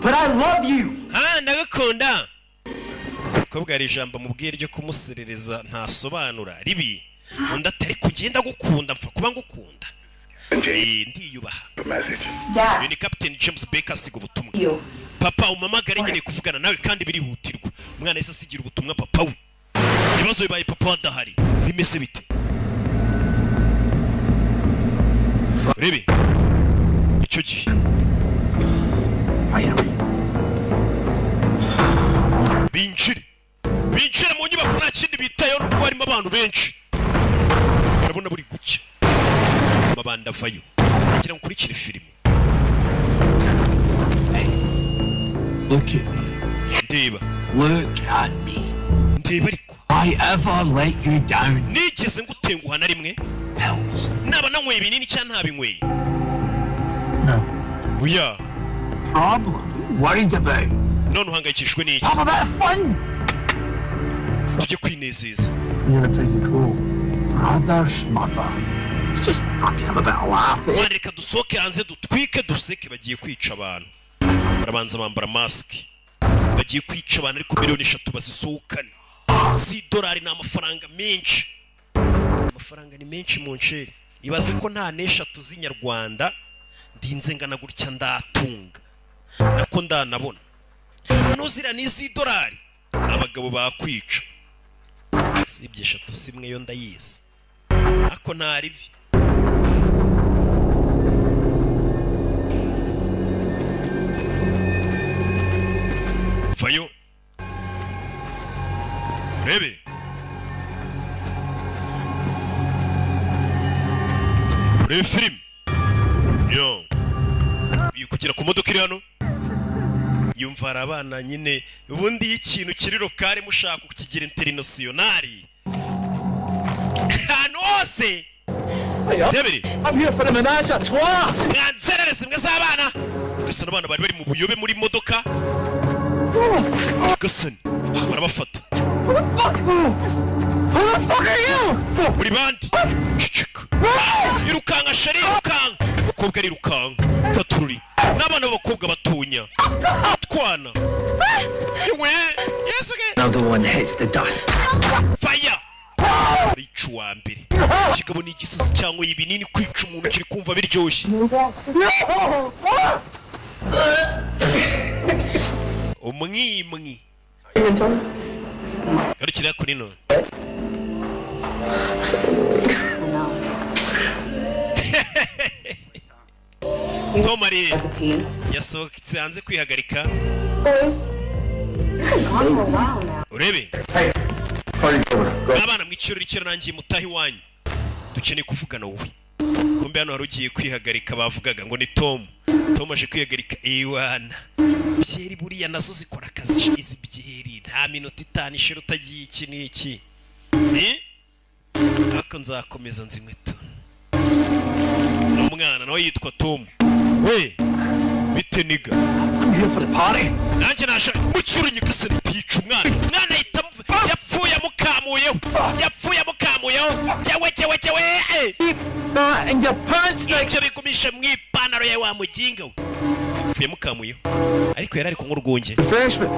But I love you! ndagakunda umukobwa hari ijambo mubwiye ryo kumuserereza ntasobanura ribi undi atari kugenda gukunda mpfa kuba ngukunda ndiyubaha Dad. uyu ni Captain James Baker asiga ubutumwa You. papa umamagare nkeneye kuvugana nawe kandi birihutirwa umwana yahise asigira ubutumwa papa we ibibazo bibaye papa adahari bimeze bite rebe icyo gihe binjire mu nyubako nta kindi bitayeho nubwo harimo abantu benshi urabona buri gucya amabanda avayo agira ngo ukurikire filime Look at me. ndeba Look at me. ndeba ariko I ever let you down? nigeze ngutenguha na rimwe Hells. naba nanyweye ibinini cyangwa ntabinyweye No. oya Problem? Worried about? none uhangayikishijwe n'iki Have a bit of fun. tujye kwinezeza You gotta take it cool. Brother, smother. Let's just fucking have a bit of laugh. mwana reka dusohoke hanze dutwike duseke bagiye kwica abantu barabanza bambara masike bagiye kwica abantu ariko 3,000,000 bazisohokane si dolari ni amafaranga menshi amafaranga ni menshi mu nceri ibaze ko nta n'eshatu z'inyarwanda ndinze ngana gutya ndatunga nako ndanabona noneho ziriya ni iz'idolari abagabo bakwica si ibyo eshatu simwe yo ndayizi ariko ntaribi urebe filime yo kugera ku modoka iri hano yumva hari abana nyine ubundi y'ikintu kiri lokale mushaka kukigira internationali ahantu hose debiri I'm here for the menage à trois. mwanzerere zimwe z'abana gusa n'abana bari bari mu buyobe muri modoka gasani barabafata Who the fuck are you? muri bandi cicika irukanga shari irukanga umukobwa ari irukanga katururi n'abana b'abakobwa batunya twana yes again. Another one hits the dust. Fire. Ricu wa mbere kigabo ni igisasi cyangwa ibinini kwica umuntu kiri kumva biryoshye umwimwi garukira kuri none Tom ari yasohotse hanze kwihagarika urebe abana mwiciro rikero nangiye mutahi wanyu dukeneye kuvugana wowe kumbe hano hari ugiye kwihagarika bavugaga ngo ni Tom aje kwihagarika ewana byeri buriya nazo zikora akazi izi byeri nta minota 5 ishira utagiye iki n'iki ako nzakomeza nzimweto umwana nawe yitwa Tom we bite niga I'm here for the party. Nanjye nasha mucyurinye gasari ticu umwana yapfuye mukamuyeho jewe And your pants like icyo bigumisha mu ipantaro yawe wa muginga we yapfuye mukamuyeho ariko yari ari kunywa urwunge freshman.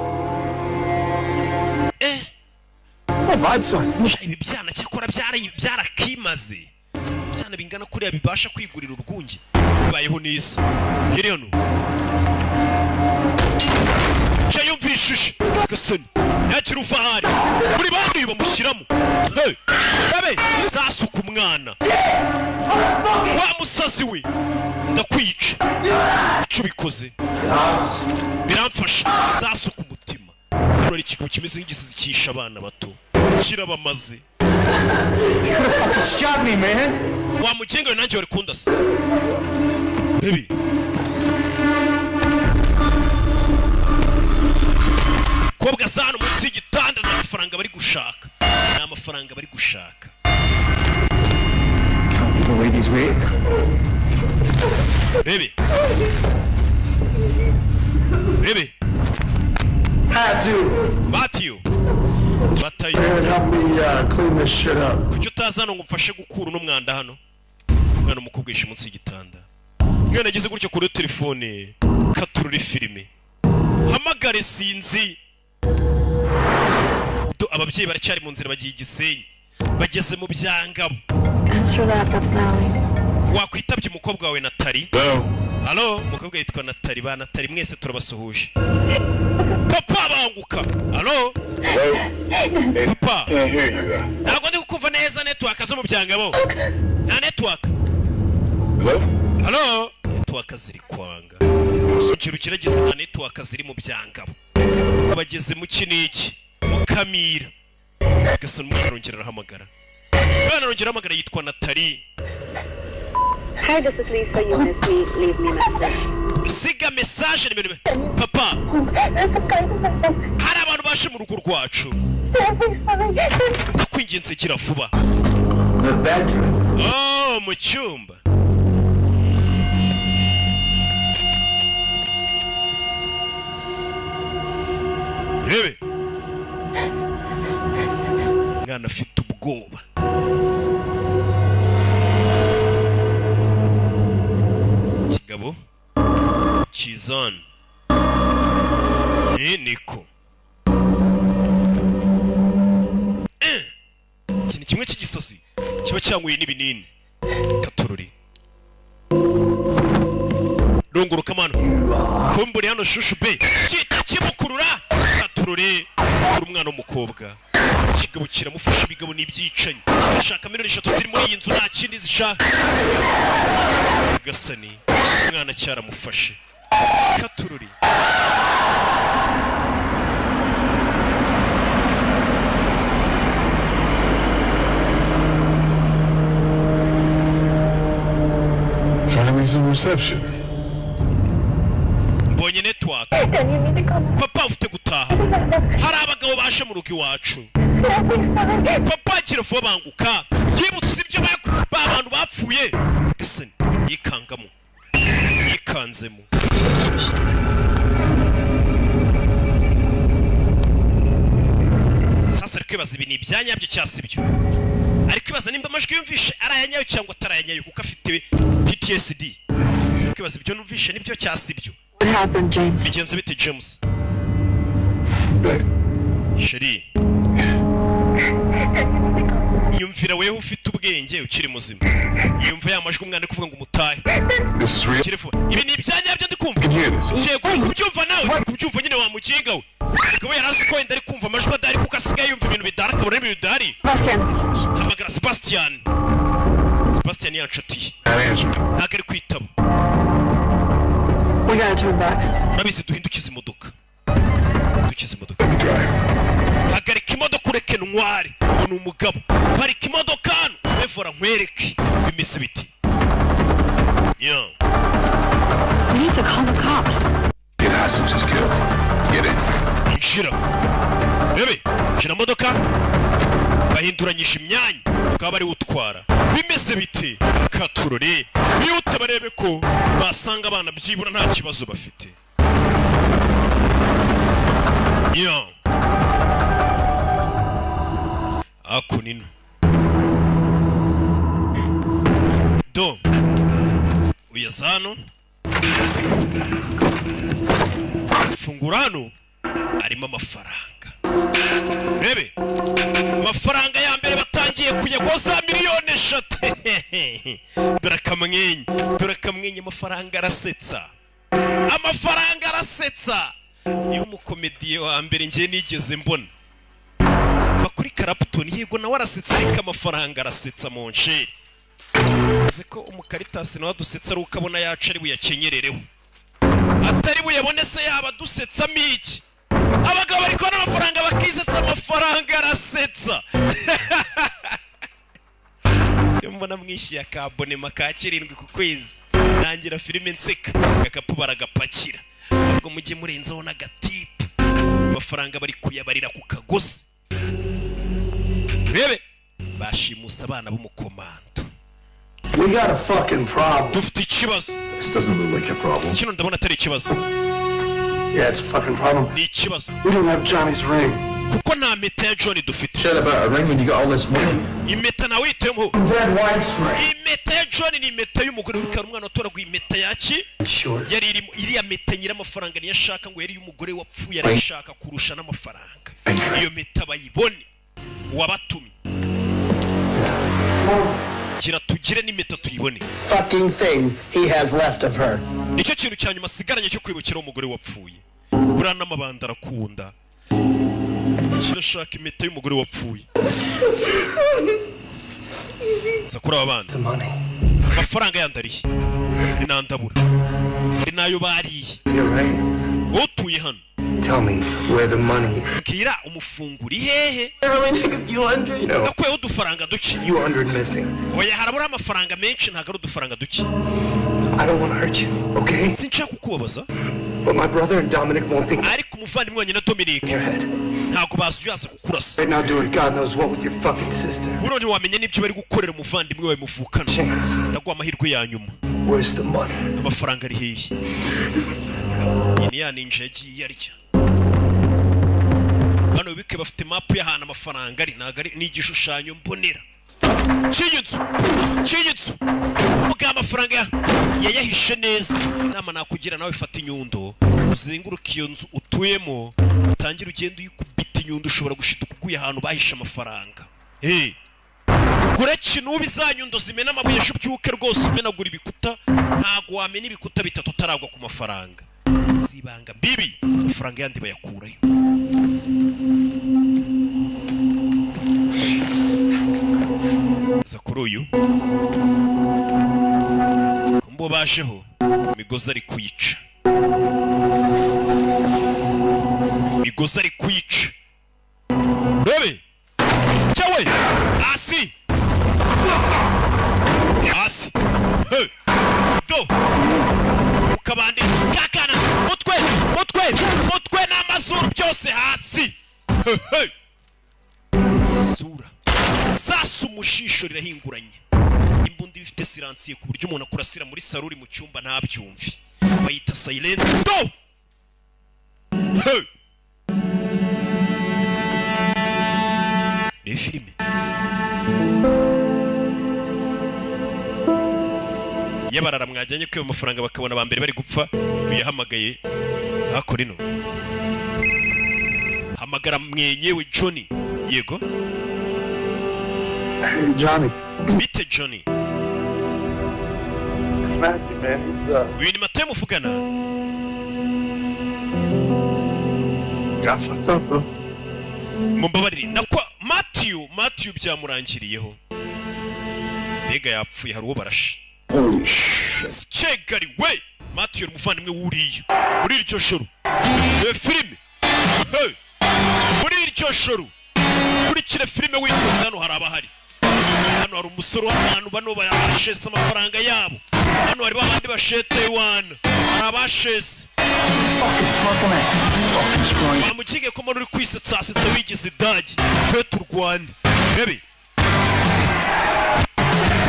Oh, bad son. ibi byana cyakora byarakimaze byana bingana kuriya bibasha kwigurira urwunge bibayeho neza heri hano cyayumvishije gasoni yakira ufahari muri bandi bamushyiramo babe zasuka umwana wa musazi we ndakwica icyo bikoze biramfasha zasuka umutima hano ari ikigo kimeze nk'igisizi cyisha abana bato kirabamaze wa mugenga we nanjye wari kundasa baby kobwa zano munsi y'igitanda nta mafaranga bari gushaka Baby Matthew batayo help me clean this shit up. kuki utazana ngo mfashe gukura uno mwanda hano mwana umukobwisha munsi y'igitanda mwana agize gutyo kuri telefone katururi filime hamagare sinzi ababyeyi baracyari mu nzira bagiye Gisenyi bageze mu byangabo wakwitabye umukobwa wawe Natali Hello umukobwa yitwa Natali ba Natali mwese turabasuhuje papa banguka Hello papa ntabwo ndi kukumva neza network zo mu byangabo na network Hello network ziri kwanga ikintu kirageze na network ziri mu byangabo kubageze mu kiniki Mukamira gasa umwana arongera arahamagara yitwa Natali Hi, this is Lisa. You missed me. Leave me a message. Siga message papa There's some guys in my bed. hari abantu bashe mu rugo rwacu ndakwinginze gira vuba The bedroom. Oh mu cyumba rebe mwana afite ubwoba kigabo kizan niko ikintu kimwe cy'igisosi kiba cyanguye n'ibinini katururi runguruka mano kumburi hano shushu be kimukurura katururi kuri umwana w'umukobwa kigabo kiramufasha ibigabo n'ibyicanyi ashaka miliyoni 3 ziri muri iyi nzu nta kindi zishaka gasani umwana cyaramufashe katururi having some reception. Mbonye network. Papa ufite gutaha. Hari abagabo baje mu rugo iwacu. Papa agira vuba banguka. Yibutse ibyo abantu bapfuye. Listen, yikangamo. Yikanzemo. Sasa ari kwibaza ibi ni ibyanyabyo cyase ibyo. Ari kwibaza nimba amajwi yumvishe arayanyayo cyangwa atarayanyayo kuko afite PTSD. Ari kwibaza ibyo numvishe nibyo cyase ibyo. What happened, James? Bigenze bite James? Sheri. Nyumvira wewe ufite ubwenge ukiri muzima. Yumva yamajwe umwana kuvuga ngo umutahe. Ibi ni ibyanyabyo ndikumva. Yego kubyumva nawe kubyumva nyine wamukinga we. Kuko yarazi ko wenda ari kumva amajwi adari kuko asigaye yumva ibintu bidara kabone ibintu bidari. Hamagara Sebastian. Sebastian yanshuti. Ntabwo ari kwitaba. We gotta turn back. Nabise duhindukize imodoka. Dukize imodoka. Hagarika imodoka ureke ntware. Ni umugabo. Parika imodoka hano. Wevora nkwereke. Bimeze biti. Yeah. We need to call the cops. Get hostages killed. Get in. Injira. Bebe, jina modoka. Bahinduranyije imyanya. Bakaba bari utwara. Bimeze biti. Katurore. Biyute barebe ko basanga abana byibura nta kibazo bafite. Yeah. Akunino. Do. Uyazano. Fungurano. Arimo amafaranga. Rebe. Amafaranga ya mbere batangiye kuyagoza miliyoni 3. Dore kamwenye amafaranga arasetsa. Amafaranga arasetsa. Niyo mukomediye wa mbere ngiye nigeze mbona. Va kuri Clapton yego nawe arasetsa ariko amafaranga arasetsa monsheri. Zeko umukaritasi nawe dusetsa ari ukabona yacu ari buyakenyerereho. Atari buyabone se yaba dusetsa miki. Abagabo bari kubona amafaranga bakisetsa amafaranga arasetsa. Mbona mwishi ya kabonema ka 7 ku kwezi. Nangira filime nseka gakapu baragapakira. Ubwo mujye murenzaho na gatipu. Amafaranga bari kuyabarira ku kagozi. Bebe bashimusa abana b'umukomando. We got a fucking problem. Dufite ikibazo. This doesn't look like a problem. Kino ndabona atari ikibazo. Yeah, it's a fucking problem. Ni ikibazo. We don't have Johnny's ring. Kuko nta meta ya Johnny dufite. Shut about a ring when you got all this money. Imeta nawe itemo. Dead wife's ring. Imeta ya Johnny ni imeta y'umugore uri kare umwana utora imeta yaki. Yari iriya meta nyira amafaranga niyo ashaka ngo yari y'umugore wapfuye arashaka kurusha n'amafaranga. Iyo meta bayibone wabatumi. Kira tugire n'imeta tuyibone. Fucking thing he has left of her. Nicyo kintu cyanyuma sigaranye cyo kwibukira umugore wapfuye. Burana n'amabanda arakunda. Kirashaka imeta y'umugore wapfuye. Sakura abandi. Amafaranga yandariye. Ari nandabura. Ari nayo bariye. Utuye hano. Tell me where the money is. Kira umufunguri hehe? I only took a few hundred. No. Nakwe udufaranga duki. Few hundred missing. Oya harabura amafaranga menshi ntagaro udufaranga duki. I don't want to hurt you, okay? Sinshaka kukubabaza. But my brother and Dominic won't think. Ariko umuvandimwe wanjye na Dominic. Ntago bazuyaza kukurasa. They're not doing God knows what with your fucking sister. Buro ntiwamenye n'ibyo bari gukorera umuvandimwe wawe muvukana. Ndagwa amahirwe ya nyuma. Where's the money? Amafaranga ari hehe? Ni ya ninja yagiye arya. Bano bike bafite map y'ahantu amafaranga ari nagari n'igishushanyo mbonera. Chiyitsu. Muga amafaranga yayahishe neza. Inama nakugira nawe fata inyundo. Uzenguruka iyo nzu utuyemo. Utangira ugenda uyikubita inyundo ushobora gushituka kuye ahantu bahisha amafaranga. Kure kintu bizanyundo zimena amabuye shubyuke rwose umenagura ibikuta. Ntago wamena ibikuta bitatu utaragwa ku mafaranga. Sibanga mbibi amafaranga yandi bayakurayo. Zakuruyu kumbo basheho migoza ari kuyica. Bebe chawe asi do ukabandi kakana mutwe n'amazuru byose hasi sura sasa umushisho rirahinguranye imbundi bifite siransiye ku buryo umuntu akurasira muri saruri mu cyumba ntabyumve bayita silent do ni filime yabarara mwajyanye kwiba amafaranga bakabona ba mbere bari gupfa uyahamagaye hako rino hamagara mwenyewe Johnny yego Johnny bite Johnny uyu ni Mateo muvugana gafata bro mumbabarire nakwa Matthew byamurangiriyeho mbega yapfuye hari uwo barashe Chegari we Matthew umuvandimwe wuriye muri iryo joro filime muri iryo joro kurikira filime witonze hano hari abahari hano hari umusoro w'abantu bano bayashese amafaranga yabo hano hari babandi bashete wana hari abashese bamukige ko muri kwisetsa wigize idagi fe turwane bebe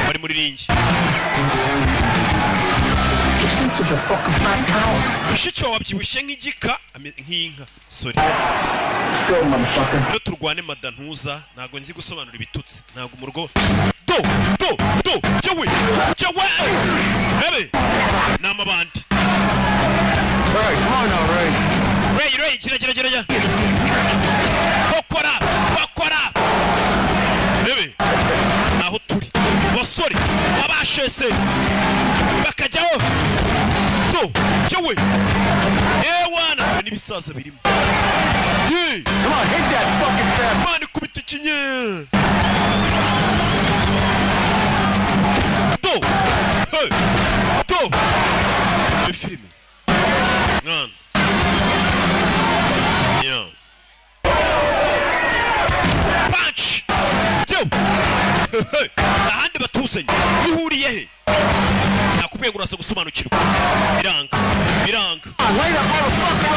bari muri ringi ushyikiwe wabyibushye nk'igika nk'inka sorry rero turwane madantuza ntabwo nzi gusobanura ibitutsi ntabwo mu rugo do jewe bebe ni amabandi Ray gerageza bakora bebe naho turi basore abashese bakajyaho do jewe ewana n'ibisaza birimo come on hit that fucking crap man kubita kinye do filime ngan yeah punch ahandi batuzanye bihuriye he nakubwiye ngo urasa gusobanukirwa biranga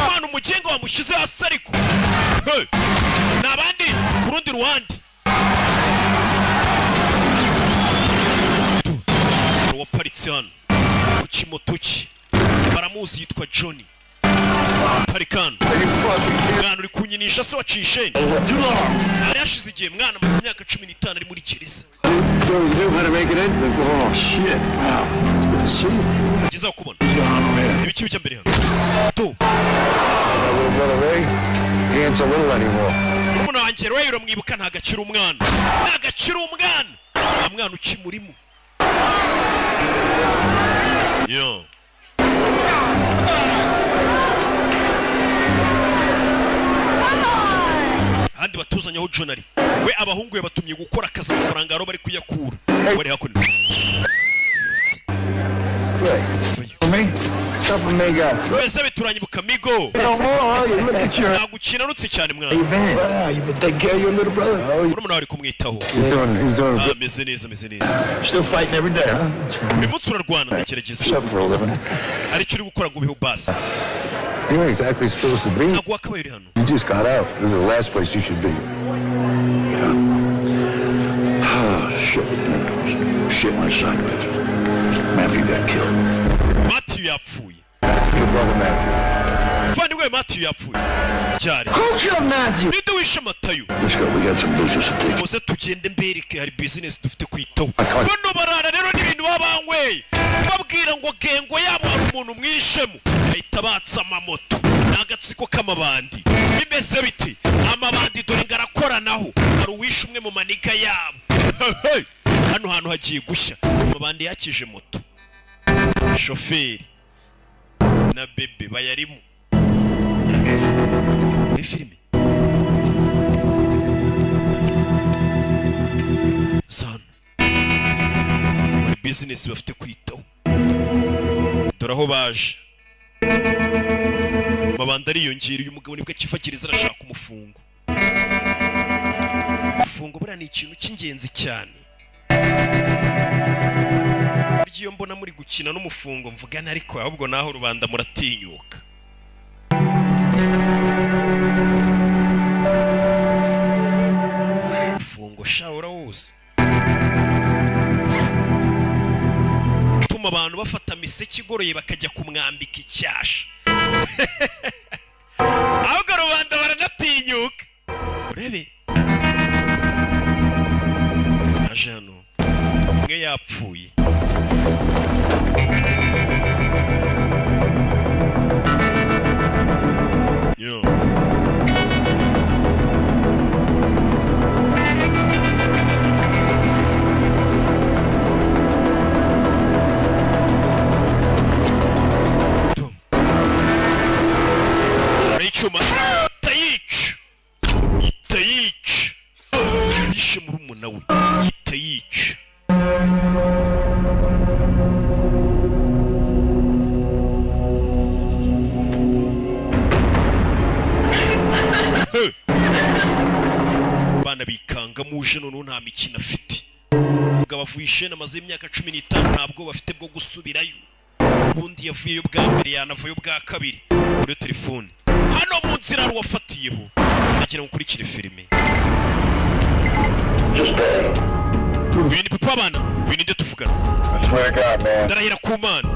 mwana umugenga wamushyize hasi ariko n'abandi ku rundi ruhande waparitse hano ku kimotoki baramuzi yitwa Johnny parikano mwana uri kunyinisha se wacishe hari hashize igihe mwana amaze imyaka 15 ari muri gereza giza kubona ibiki bijya mbere hano tu umuntu wanjye Ray uramwibuka ntagakira umwana umwana ukimurimo yo handi batuzanya aho John ari we abahungu be batumye gukora akazi amafaranga aro bari kuyakura bari hakuno Wese bituranyuka migo nagukina cyane mwana urumuna wari kumwitaho ameze neza buri munsi urarwana ndagerageza hari icyo uri gukora ngo ubeho basi You weren't exactly supposed to be. You just got out. It was the last place you should be. Ah, shit. Shit went sideways. Matthew got killed. Matthew yapfuye. Your brother Matthew. Matthew yapfuye. Cyari. Who killed Matthew? Ninde wishe Matayo? Let's go. We got some business to take. Muze tugende mbereke hari business dufite kwitaho. Bano barara rero n'ibintu babangwe. Babwira ngo gengo yabo hari umuntu mwishemo. Ahita batsa amamoto. Nagatsiko k'amabandi. Bimeze biti. Amabandi dore ngarakoranaho. Hari uwishe umwe mu maniga yabo. Hano hantu hagiye gushya. Amabandi yakije moto. Shoferi na bebe bayarimo. Filime sana muri business bafite kwitaho dore aho baje mabanda ariyongera uyu mugabo nibwo akifakiriza arashaka umufungo buriya ni ikintu cy'ingenzi cyane Iyo mbona muri gukina n'umufungo mvugana ariko ahubwo naho rubanda muratinyuka. Fungo shawura wose. Tuma abantu bafata miseke igoroye bakajya kumwambika icyasha. Ahubwo rubanda baranatinyuka. Urebe. Ajano. Mwe yapfuye. Yo. Reichuma Taich. Taich. Bishe murumuna we. Taich. Bana bikanga muje none nta mikino afite. Ubwo bavuye amaze imyaka 15 ntabwo bafite bwo gusubirayo. Ubundi yavuyeyo bwa mbere yanavuye bwa kabiri kuri telefone. Hano mu nzira ruwafatiyeho. Nagira ngo kurikire filime. Wini papa bana, wini nde tuvugana. I swear to God, man. Darahira ku Mana.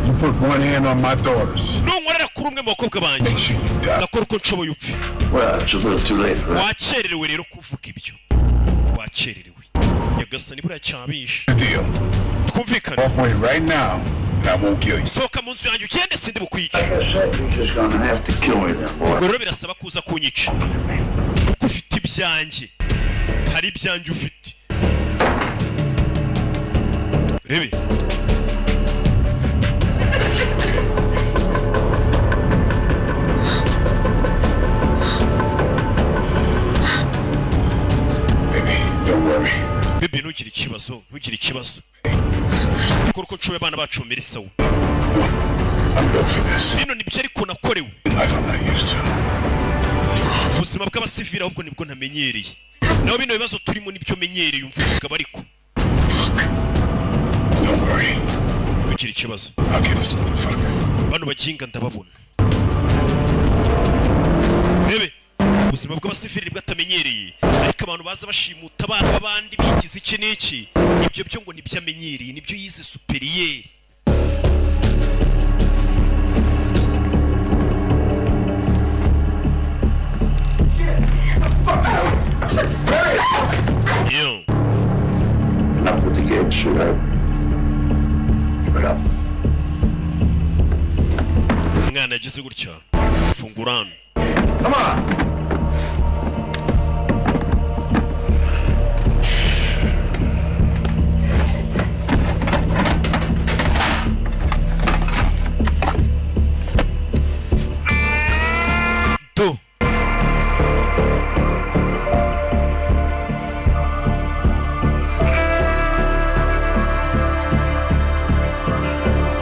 You put one hand on my daughters. Nungorera kuri umwe mu bakobwa banjye. Nakora uko nshoboye upfe. Well, it's a little too late for that. Wakererewe rero kuvuga ibyo. Wakererewe. Nyagasani buriya cyabishe. Twumvikana. Walk away right now, and I won't kill you. Soka mu nzu yanjye ugende sindi bukwica. You're just gonna have to kill me then, boy. Ubwo rero birasaba kuza kunyica. Kuko ufite ibyanjye. Hari ibyanjye ufite. Rebe. Baby, ntugire ikibazo, ntugire ikibazo. Ukora uko nshoboye abana bacu mbere sawa. Bino nibyo ariko nakorewe. Ubuzima bw'abasivili ahubwo nibwo ntamenyereye. Naho bino bibazo turimo nibyo menyereye umvuga bariko. Ntugire ikibazo. Bano baginga ndababona. Bebe. Ubuzima bw'abasivili bwatamenyereye ariko abantu baza bashimuta abana babandi bigize iki n'iki ibyo byo ngo nibyo amenyereye nibyo yize superieur. Yo. Enough with the kids, shoot up. Give it up. Mwana yagize gutya fungurana. Come on. Do.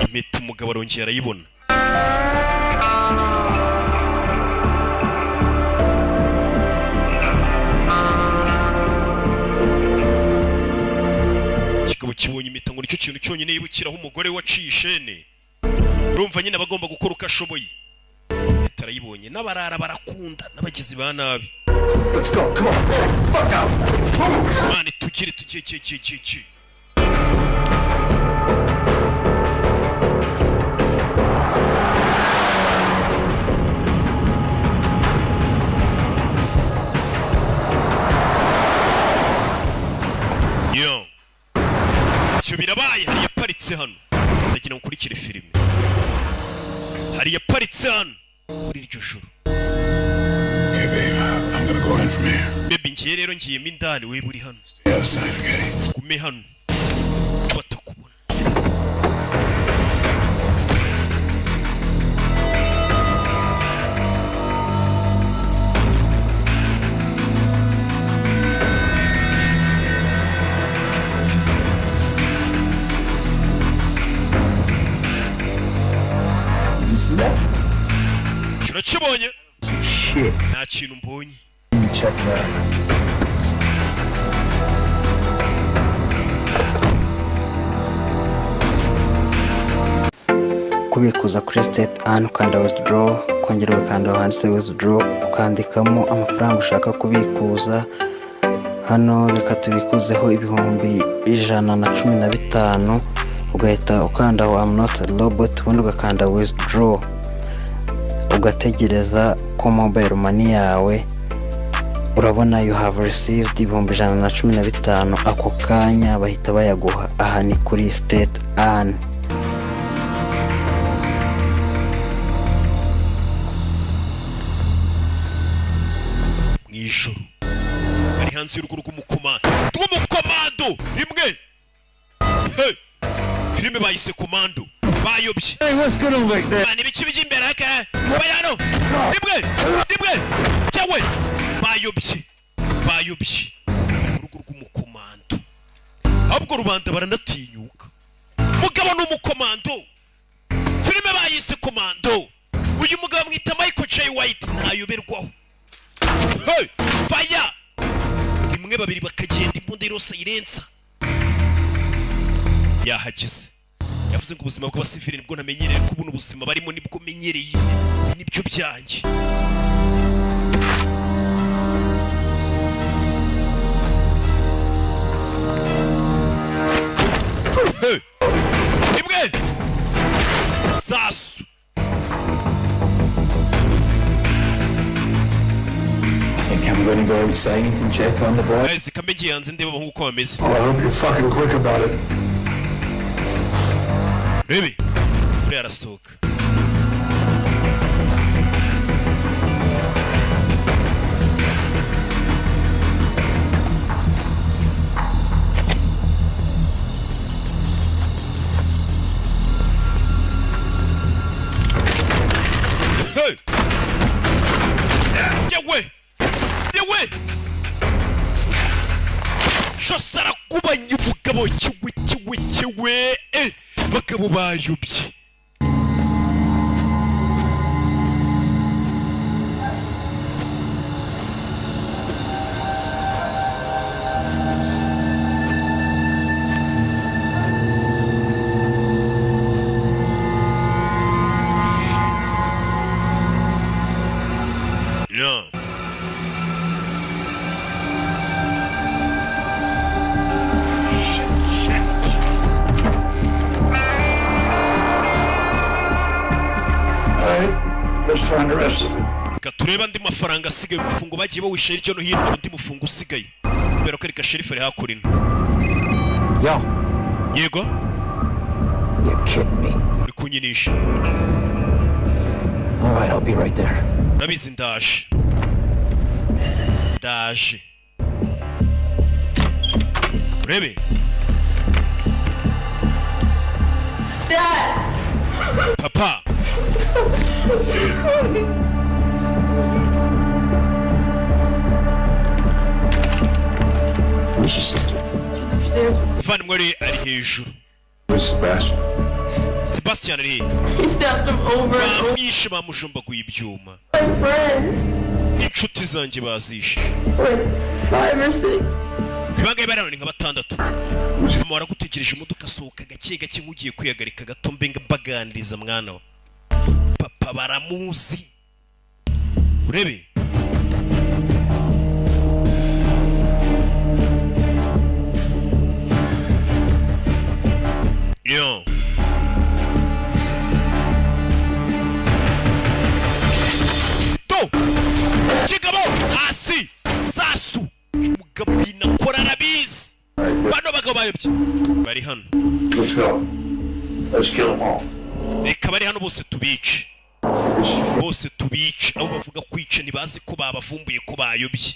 Impeta umugabo arongera arayibona. Kibonye impeta ngo nicyo kintu cyonyine yibukiraho umugore waciye ishene. Urumva nyine abagomba gukora uko ashoboye. Tarayibonye n'abarara barakunda n'abagizi ba nabi. Let's go, come on, fuck out. Mani tugire tugiye. Yo. Cyo birabaye hari yaparitse hano. Ndagira ngo kurikire filime. Hari yaparitse hano muri iryo joro. Okay, babe, I'm gonna go in from here. Baby, ngiye rero ngiyemo indani we buri hano. Stay outside, okay? Gume hano. Batakubona. Urakibonye? Nta kintu mbonye. Check that. kubikuza kuri state an ukanda withdraw, kongera ugakanda handitse withdraw, ukandikamo amafaranga ushaka kubikuza. Hano reka tubikuzeho ibihumbi 115, ugahita ukanda aho I'm not a robot, ubundi ugakanda withdraw, ugategereza ko mobile money yawe urabona you have received ibihumbi 115. Ako kanya bahita bayaguha. Aha ni kuri state an. Mwijuru bari hanze y'urugo rw'umukomando rimwe. Hey, filime bayise komando bayobye. Bani bici bije imbere aka bayano rimwe cyawe bayobye urugo rw'umukomando. Ahubwo rubanda baranatinyuka. Mugabo n'umukomando, filime bayise komando. Uyu mugabo mwita Michael J. White ntayoberwaho. Hey, fire! Rimwe babiri bakagenda imbunda irose irenza. Yahageze. Yavuze ngo ubuzima bw'abasivili nibwo namenyereye, ko buno ubuzima barimo nibwo menyereye. Nibyo byanjye. Hey! Rimwe! Sasu! I'm going to go outside and check on the boy. Well, I hope you're fucking quick about it. Baby, we are a soak. Hey! Get away! Shosara kubanya umugabo kiwe bakabo bayobye. No. Tureba ndi mafaranga asigaye umufungo bagiye bawishyira iryo no hino, hari undi mufungo usigaye kubera ko reka sheriff ari hakurina. Yego You're kidding me. uri kunyinisha. All right, I'll be right there. Urabizi ndaje urebe. Dad! Papa! Where's your sister? She's upstairs. Muvandimwe ari hejuru. Where's Sebastian? Sebastian ari he? He stabbed him over and over. Bamwishe bamujombaguye ibyuma. My friend. Inshuti zanjye bazishe. Like 5 or 6. Bibangaye barano ni nka 6. Mama waragutegereje imodoka sohoka gake gake nkugiye kwihagarika gato mbenga baganiriza mwana wa. Papa baramuzi. Urebe. Yo. Chigabo asi sasu mugabo binakora arabizi. Bano bagabo bayobye bari hano. Let's go. Let's kill them all. Reka bari hano bose tubice. Abo bavuga kwica ntibazi ko babavumbuye ko bayobye.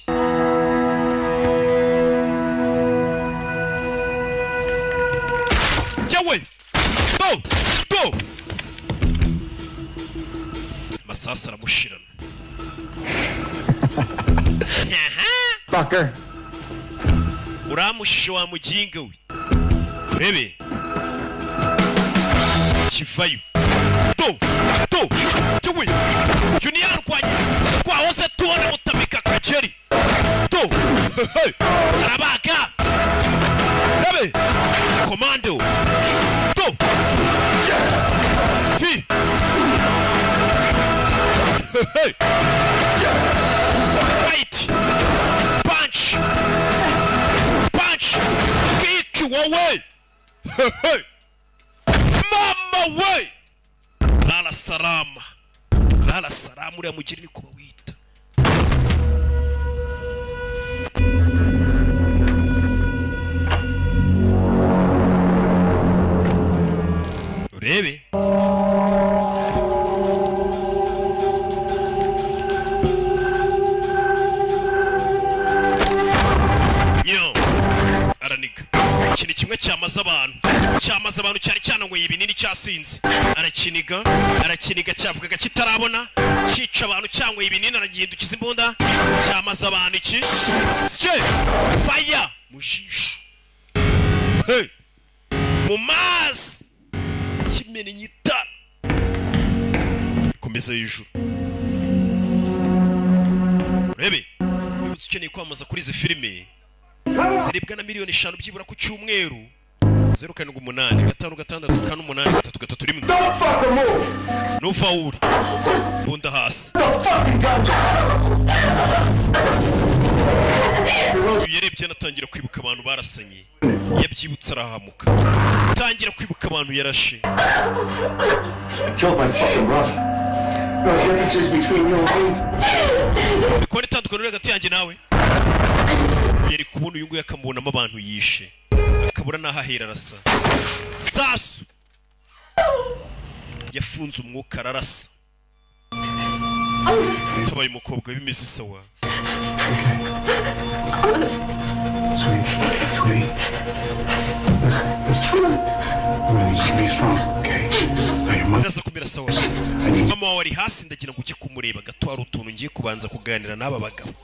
Jawe! Do! Masasa aramushirana. Fucker. Uramushije wa mujinga we. Urebe. Kivayo. Jawe! Junior kwanye. Twahoze tubona mutamika kajeri. Arabaga. Urebe. Commando. Fi. mama we lala salama uriya mugeri ni kuba wita urebe araniga ikintu kimwe cyamaze abantu cyane cyane ngo ibinini cyasinze arakiniga cyavugaga kitarabona cyica abantu cyangwa ibinini aragihindukiza imbunda cyamaze abantu iki fire mu jisho mu mazi kimenye itara komeza hejuru urebe wibutse ukeneye kwamaza kuri izi filime ziribwa na miliyoni 5 byibura ku cyumweru 0786588331 Nufauri bunda hasi yarebye natangira kwibuka abantu barasanye yabyibutse arahamuka tangira kwibuka abantu yarashe Bikora itandukano hagati yanjye nawe yari kubona uyu nguyu akamubonamo abantu yishe akabura n'aho ahera arasa sasu yafunze umwuka ararasa tabaye umukobwa bimeze sawa Sweetie. Listen. Be strong, okay? Now your mother. Ndaza kumera sawa. Mama wari hasi ndagira ngo ujye kumureba gato hari utuntu ngiye kubanza kuganira n'aba bagabo.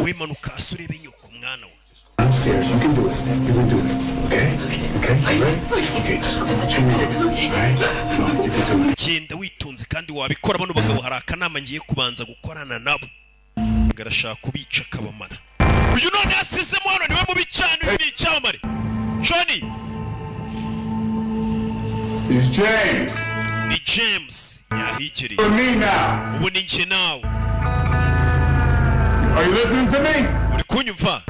Wimanuka asurebe nyoko mwana we. Upstairs, you can do it. You can do it. Okay? Okay? You ready? Okay, just come on. Alright? Come on, you can do it. Genda witonze kandi wabikora bano bagabo hari akanama ngiye kubanza gukorana nabo. Ngarashaka kubica kabamara. Uyu none yasizemo hano niwe mubi cyane uyu cyamare. Johnny. It's James. Ni James yahigiri. For me now. Ubu ni nje nawe. Are you listening to me? Uri kunyumva?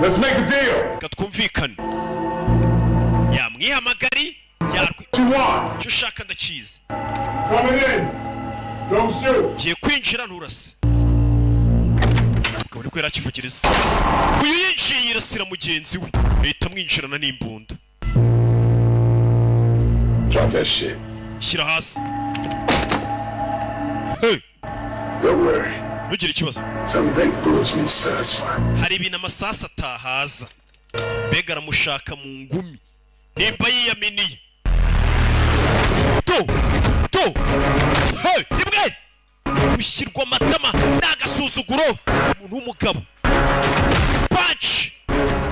Let's make a deal. Katwumvikana. Yamwihamagari yarwe. Cyo ushaka ndakizi. Coming in. Don't shoot. Giye kwinjira nturase. Ukabona ko yarakivugiriza. Uyu yinjiye irasira mugenzi we. Leta mwinjirana n'imbunda. Drop that shit. Shira hasi. Hey. Don't worry. Nugira ikibazo. Some big bullets will satisfy. Hari ibintu amasasa atahaza. Bega aramushaka mu ngumi. Nimba yiyaminiye. To. Hey, nimwe. Ushyirwa amatama n'agasuzuguro umuntu w'umugabo. Punch.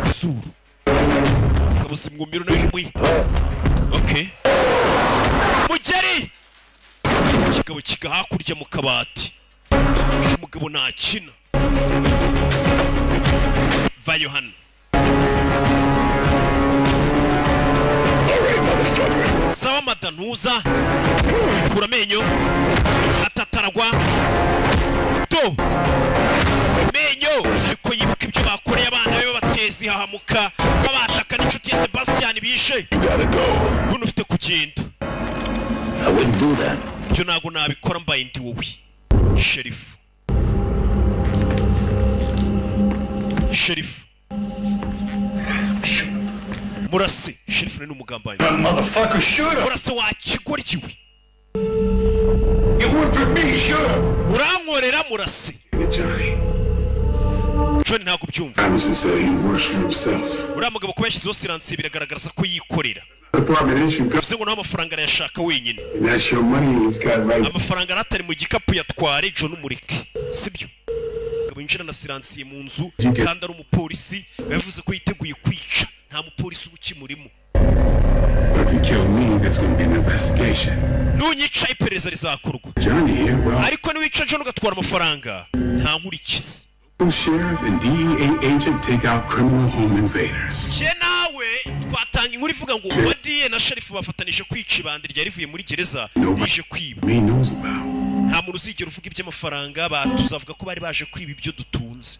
Kuzuru. Kabuze mwumiro n'imwe. Okay. Mugeri. Kigabo kiga hakurya mu kabati. Uyu mugabo ntakina. Va Yohana. Sawa madantuza. Kura amenyo. Atataragwa. To. Menyo. Ariko yibuka ibyo bakoreye abana be batezi hahamuka. Babataka n'inshuti ya Sebastian bishe. Buno ufite kugenda. I wouldn't do that. Byo nago nabikora mbaye ndi wowe. Sheriff. Murase. Sheriff ni umugambanyi. Motherfucker, shoot him. Murase wakigoryiwe. You work for me, shoot him. Urankorera murase. Johnny. John ntabwo byumva. Emerson said he works for himself. Uriya mugabo kuba yashyizeho siransi biragaragaza ko yikorera. Bivuze ngo nawe amafaranga arayashaka wenyine. That's your money he's got right. Amafaranga aratari mu gikapu yatware John umureke. Sibyo? Mugabo yinjira na siransi mu nzu kandi ari umupolisi yavuze ko yiteguye kwica. Nta mupolisi ukimurimo. If you kill me, there's going to be an investigation. Nunyica iperereza rizakorwa. Johnny here, well. Ariko niwica John ugatwara amafaranga nta nkurikiza. Sheriff and DEA agent take out criminal home invaders. Je nawe twatanga inkuru ivuga ngo DEA na sheriff bafatanije kwica ibandi rya rivuye muri gereza rije kwiba. Me knows about. Nta muntu uzigera uvuga iby'amafaranga batuzavuga ko bari baje kwiba ibyo dutunze.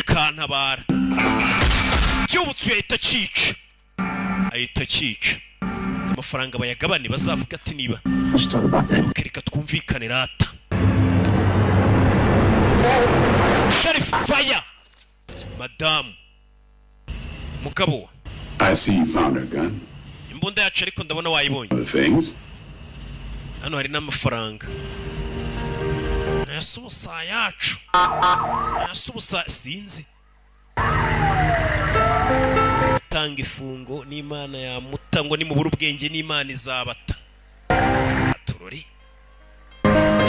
Kantabara. Cyubutse yahita cyica. ahita akica amafaranga bayagabane bazavuga ati niba reka twumvikane rata Sheriff fire Madam mugabo I see you found her gun. imbunda yacu ariko ndabona wayibonye Other things? hano hari n'amafaranga yasubusa yacu yasubusa sinzi tanga ifungo n'Imana ya mutango ni mu buru bwenge n'Imana izabata katurori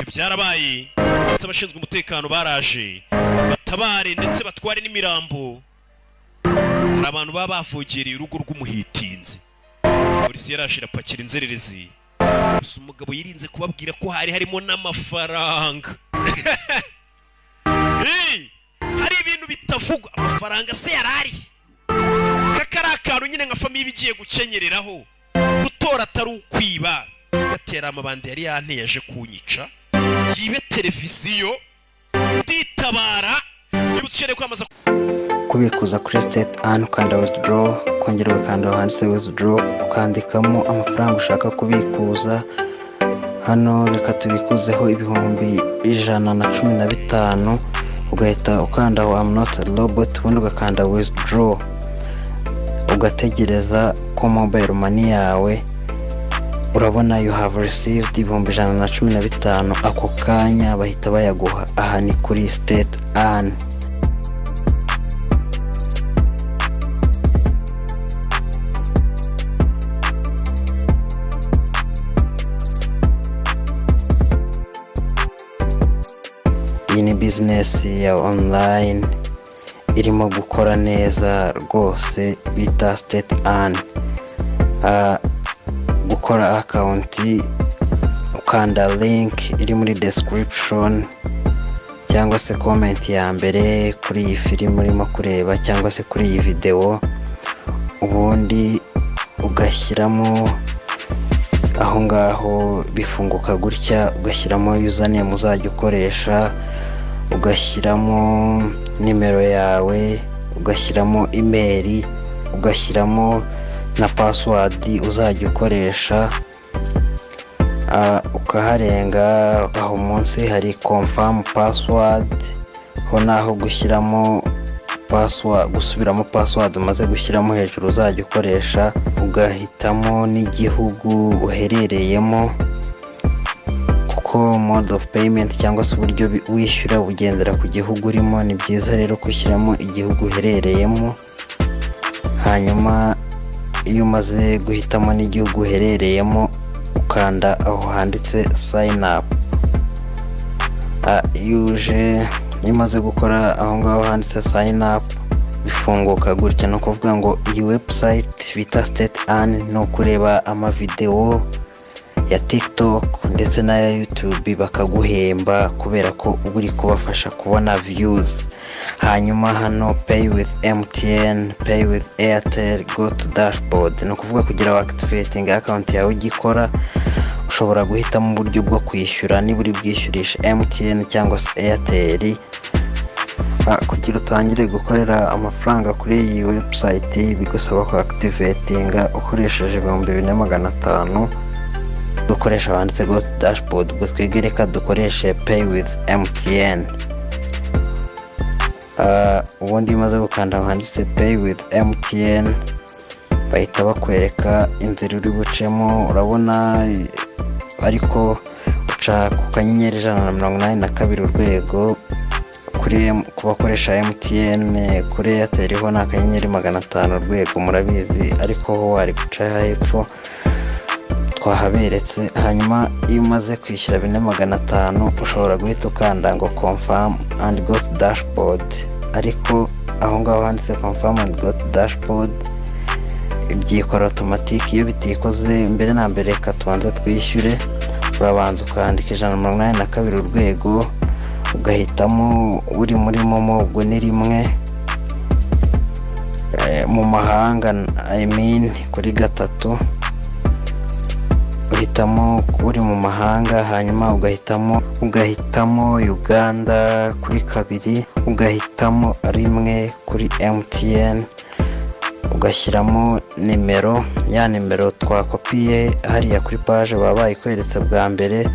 byarabaye ndetse abashinzwe umutekano baraje batabare ndetse batware n'imirambo hari abantu baba bavugereye urugo rw'umuhitinzi polisi yarashira pakira inzererezi gusa umugabo yirinze kubabwira ko hari harimo n'amafaranga hari ibintu bitavugwa amafaranga se yarari kakarakantu nyine nka famiye bigiye gukenyereraho gutora atari ukwiba gatera amabande yari yanteye aje kunyica yibe televiziyo nditabara nibutse kwamaza kubikuza kuri state an ukanda withdraw kongera ukanda handitse withdraw ukandikamo amafaranga ushaka kubikuza hano reka tubikuzeho ibihumbi 115 ugahita ukanda wa I'm not a robot ubundi ugakanda withdraw ugategereza ko mobile money yawe urabona you have received ibihumbi 115 ako kanya bahita bayaguha aha ni kuri state an ni business ya online irimo gukora neza rwose bita state an gukora account ukanda link iri muri description cyangwa se comment ya mbere kuri iyi film urimo kureba cyangwa se kuri iyi video ubundi ugashyiramo aho ngaho bifunguka gutya ugashyiramo username uzajya ukoresha ugashyiramo nimero yawe ugashyiramo email ugashyiramo na password uzajya ukoresha ukaharenga aho munsi hari confirm password ho naho gushyiramo password gusubiramo password umaze gushyiramo hejuru uzajya ukoresha ugahitamo n'igihugu uherereyemo kuko mode of payment cyangwa se uburyo wishyura bugendera ku gihugu urimo ni byiza rero kushyiramo igihugu uherereyemo hanyuma iyo umaze guhitamo n'igihugu uherereyemo ukanda aho handitse sign up iyo umaze gukora aho ngaho handitse sign up bifunguka gutya no kuvuga ngo iyi website bita state an no kureba amavideo ya TikTok ndetse na YouTube bakaguhemba kubera ko uri kubafasha kubona views hanyuma hano pay with MTN pay with Airtel go to dashboard no kuvuga kugira activating account yawe ugikora ushobora guhitamo uburyo bwo kwishyura niba uri bwishyurisha MTN cyangwa se Airtel kugira utangire gukorera amafaranga kuri iyi website bigusaba ko activating ukoresheje 2500 dukoresha banditse go dashboard ubwo twegereka dukoreshe pay with MTN ubundi umaze gukanda handitse pay with MTN bahita bakwereka inzira uri bucemo urabona ariko uca ku kanyenyeri 182 urwego kuri kubakoresha MTN kuri Airtel ho na kanyenyeri 500 urwego murabizi ariko ho wari guca hepfo twahaberetse hanyuma iyo umaze kwishyura 4500 ushobora guhita ukanda ngo confirm and go to dashboard ariko aho ngaho handitse confirm and go to dashboard byikora automatic iyo bitikoze mbere na mbere ka tubanza twishyure urabanza ukandika 182 urwego ugahitamo uri muri momo ubwo ni rimwe mu mahanga kuri gatatu uhitamo uri mu mahanga hanyuma ugahitamo Uganda kuri kabiri ugahitamo rimwe kuri MTN ugashyiramo nimero, ya nimero twakopiye hariya kuri page baba bayikweretse bwa mbere.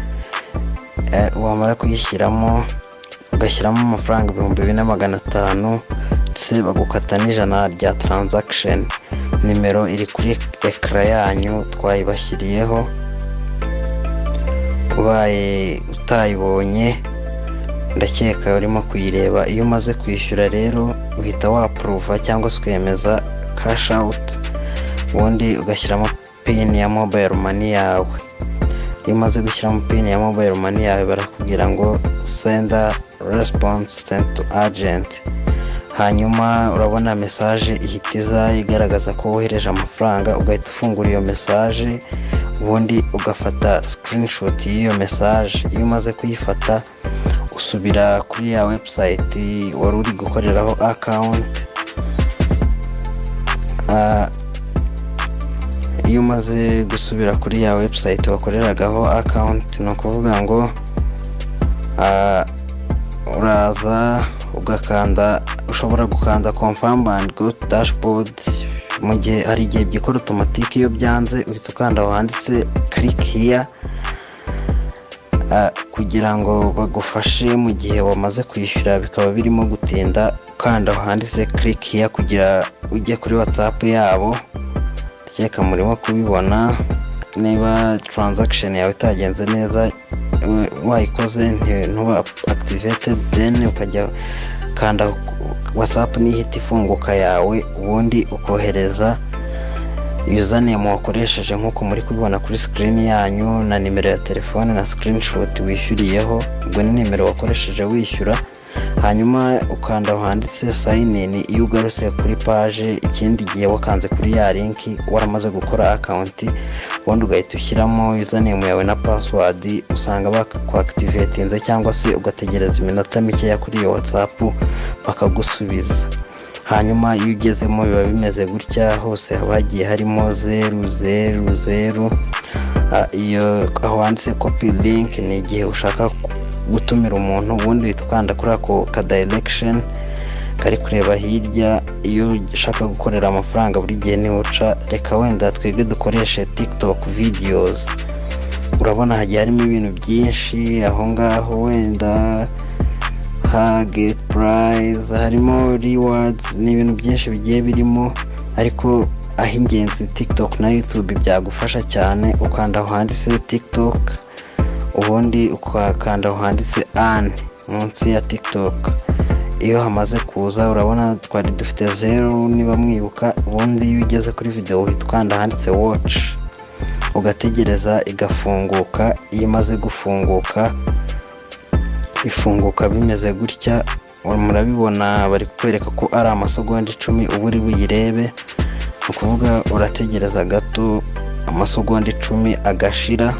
Wamara kuyishyiramo ugashyiramo amafaranga 2500 ndetse bagukata n'ijana rya transaction. Nimero iri kuri ekara yanyu twayibashyiriyeho, ubaye utayibonye ndakeka urimo kuyireba. Iyo umaze kwishyura rero uhita wapuruva cyangwa se ukemeza cash out, ubundi ugashyiramo pin ya mobile money yawe. Iyo umaze gushyiramo pin ya mobile money yawe barakubwira ngo sender response sent to agent. Hanyuma urabona message ihitiza igaragaza ko wohereje amafaranga, ugahita ufungura iyo message ubundi ugafata screenshot y'iyo message. Iyo umaze kuyifata usubira kuri ya website wari uri gukoreraho account. Iyo umaze gusubira kuri ya website wakoreragaho account, ni ukuvuga ngo uraza ugakanda, ushobora gukanda confirm and go to dashboard. Mu gihe hari igihe byikora automatic, iyo byanze uhita ukanda aho handitse click here kugira ngo bagufashe mu gihe wamaze kwishyura bikaba birimo gutinda. Ukanda aho handitse click here kugira ujye kuri WhatsApp yabo. Tekeka murimo kubibona, niba transaction yawe itagenze neza wayikoze ntuba activated, then ukajya kanda WhatsApp n'ihita ifunguka yawe, ubundi ukohereza username wakoresheje nk'uko muri kubibona kuri screen yanyu, na nimero ya telefone na screenshot wishyuriyeho, ubwo ni nimero wakoresheje wishyura. Hanyuma ukanda aho handitse sign in. Iyo ugarutse kuri page ikindi gihe wakanze kuri ya link waramaze gukora account, ubundi ugahita ushyiramo username yawe na password, usanga bakwaactivatinze cyangwa se ugategereza iminota mikeya kuri iyo WhatsApp bakagusubiza. Hanyuma iyo ugezemo biba bimeze gutya, hose haba hagiye harimo 000. Iyo aho handitse copy link ni igihe ushaka gutumira umuntu, ubundi uhita ukanda kuri ako ka direction kari kureba hirya. Iyo ushaka gukorera amafaranga buri gihe ni uca, reka wenda twege dukoreshe TikTok videos. Urabona hagiye harimo ibintu byinshi aho ngaho, wenda get prize, harimo rewards, ni ibintu byinshi bigiye birimo, ariko aho ingenzi TikTok na YouTube byagufasha cyane. Ukanda aho handitse TikTok, ubundi ukakanda aho handitse earn munsi ya TikTok. Iyo hamaze kuza urabona twari dufite 0 niba mwibuka, ubundi iyo ugeze kuri video uhita ukanda handitse watch ugategereza igafunguka. Iyo imaze gufunguka ifunguka bimeze gutya, murabibona bari kwereka ko ari amasegonda 10 ubu uri buyirebe. Ukuvuga urategereza gato amasegonda 10 agashira.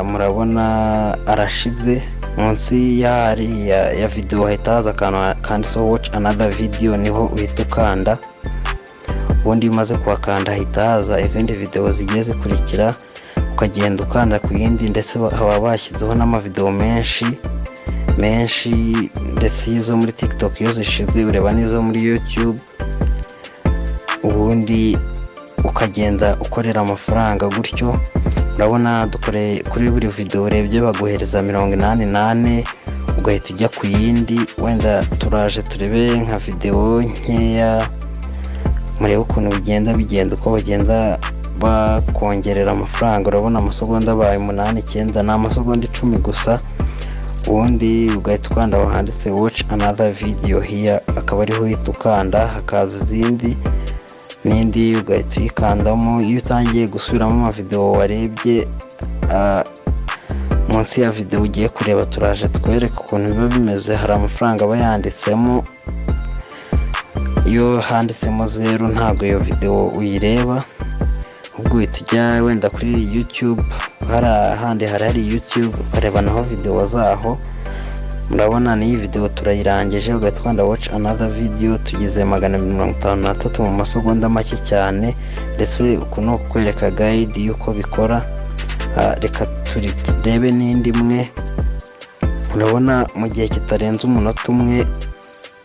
Murabona arashize. Munsi ya video hahita haza akantu kanditseho watch another video, niho uhita ukanda. Ubundi umaze kuhakanda hahita haza izindi video zigiye zikurikira, ukagenda ukanda ku yindi, ndetse haba bashyizeho n'amavideo menshi ndetse izo muri TikTok iyo zishize ureba n'izo muri YouTube, ubundi ukagenda ukorera amafaranga gutyo. Urabona dukoreye kuri buri video urebye baguhereza 88, ugahita ujya ku yindi. Wenda turaje turebe nka video nkeya, murebe ukuntu bigenda uko bagenda bakongerera amafaranga. Urabona amasegonda abaye 8-9, ni amasegonda 10 gusa. Ubundi ugahita ukanda aho handitse watch another video here, akaba ariho uhita ukanda, hakaza izindi n'indi ugahita uyikandamo. Iyo utangiye gusubiramo amavideo warebye munsi ya video ugiye kureba, turaje twereka ukuntu biba bimeze. Hari amafaranga aba yanditsemo, iyo handitsemo 0 ntabwo iyo video uyireba, ubwo uhita ujya wenda kuri YouTube. hari YouTube ukareba naho video zaho. Murabona ni video turayirangije, ugahita ukanda watch another video. Tugize 153 mu masegonda make cyane, ndetse ukuno kwereka guide yuko bikora. Reka turebe n'indi imwe. Urabona mu gihe kitarenze umunota umwe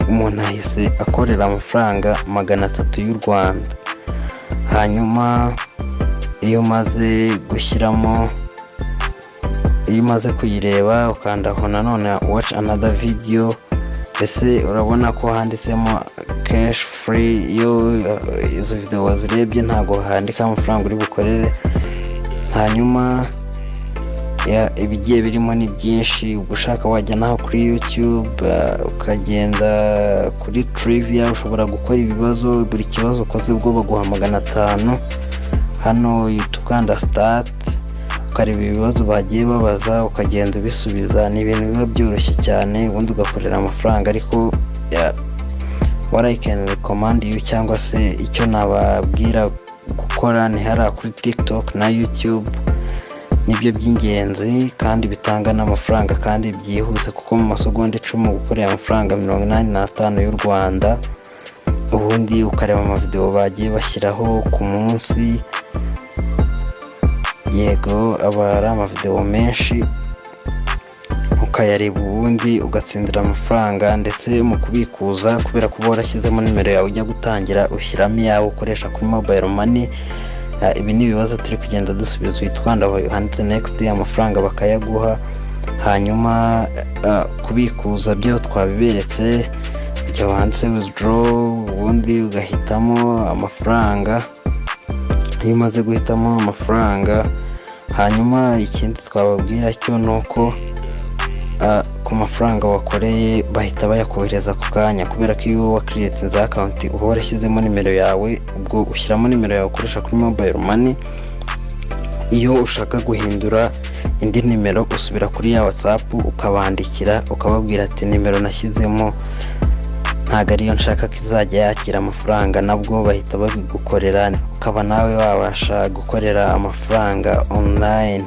umuntu ahise akorera amafaranga 300 y'u Rwanda. Hanyuma iyo umaze gushyiramo, iyo umaze kuyireba ukandaho nanone watch another video, ese urabona ko handitsemo cash free. Iyo izo video wazirebye ntago handika amafaranga uri bukorere. Hanyuma ibigiye birimo ni byinshi, ugushaka wajya naho kuri YouTube ukagenda kuri trivia, ushobora gukora ibibazo, buri kibazo ukoze ubwo baguha 500. Hano tukanda start ukareba ibibazo bagiye babaza ukagenda ubisubiza. Ni ibintu biba byoroshye cyane, ubundi ugakorera amafaranga. Ariko what I can recommend you, cyangwa se icyo nababwira gukora ni hariya kuri TikTok na YouTube. Nibyo by'ingenzi kandi bitanga n'amafaranga kandi byihuse, kuko mu masegonda 10 gukorera amafaranga 85 y'u Rwanda. Ubundi ukareba amavideo bagiye bashyiraho ku munsi. Yego aba ari amavideo menshi, ukayareba ubundi ugatsindira amafaranga. Ndetse mu kubikuza, kubera ko warashyizemo nimero yawe ujya gutangira ushyiramo yawe ukoresha kuri mobile money. Ibi ni ibibazo turi kugenda dusubiza, witwanda handitse next, amafaranga bakayaguha. Hanyuma kubikuza byo twabiberetse, igihe wanditse withdraw ubundi ugahitamo amafaranga. Iyo umaze guhitamo amafaranga, hanyuma ikindi twababwira cyo nuko ku mafaranga wakoreye bahita bayakohereza ku kanya, kubera ko iyo wa create za account uba warashyizemo nimero yawe, ubwo ushyiramo nimero yawe ukoresha kuri mobile money. Iyo ushaka guhindura indi nimero usubira kuri ya WhatsApp ukabandikira ukababwira ati nimero nashyizemo ntago ariyo nshaka ko izajya yakira amafaranga, nabwo bahita babigukorera, ukaba nawe wabasha gukorera amafaranga online.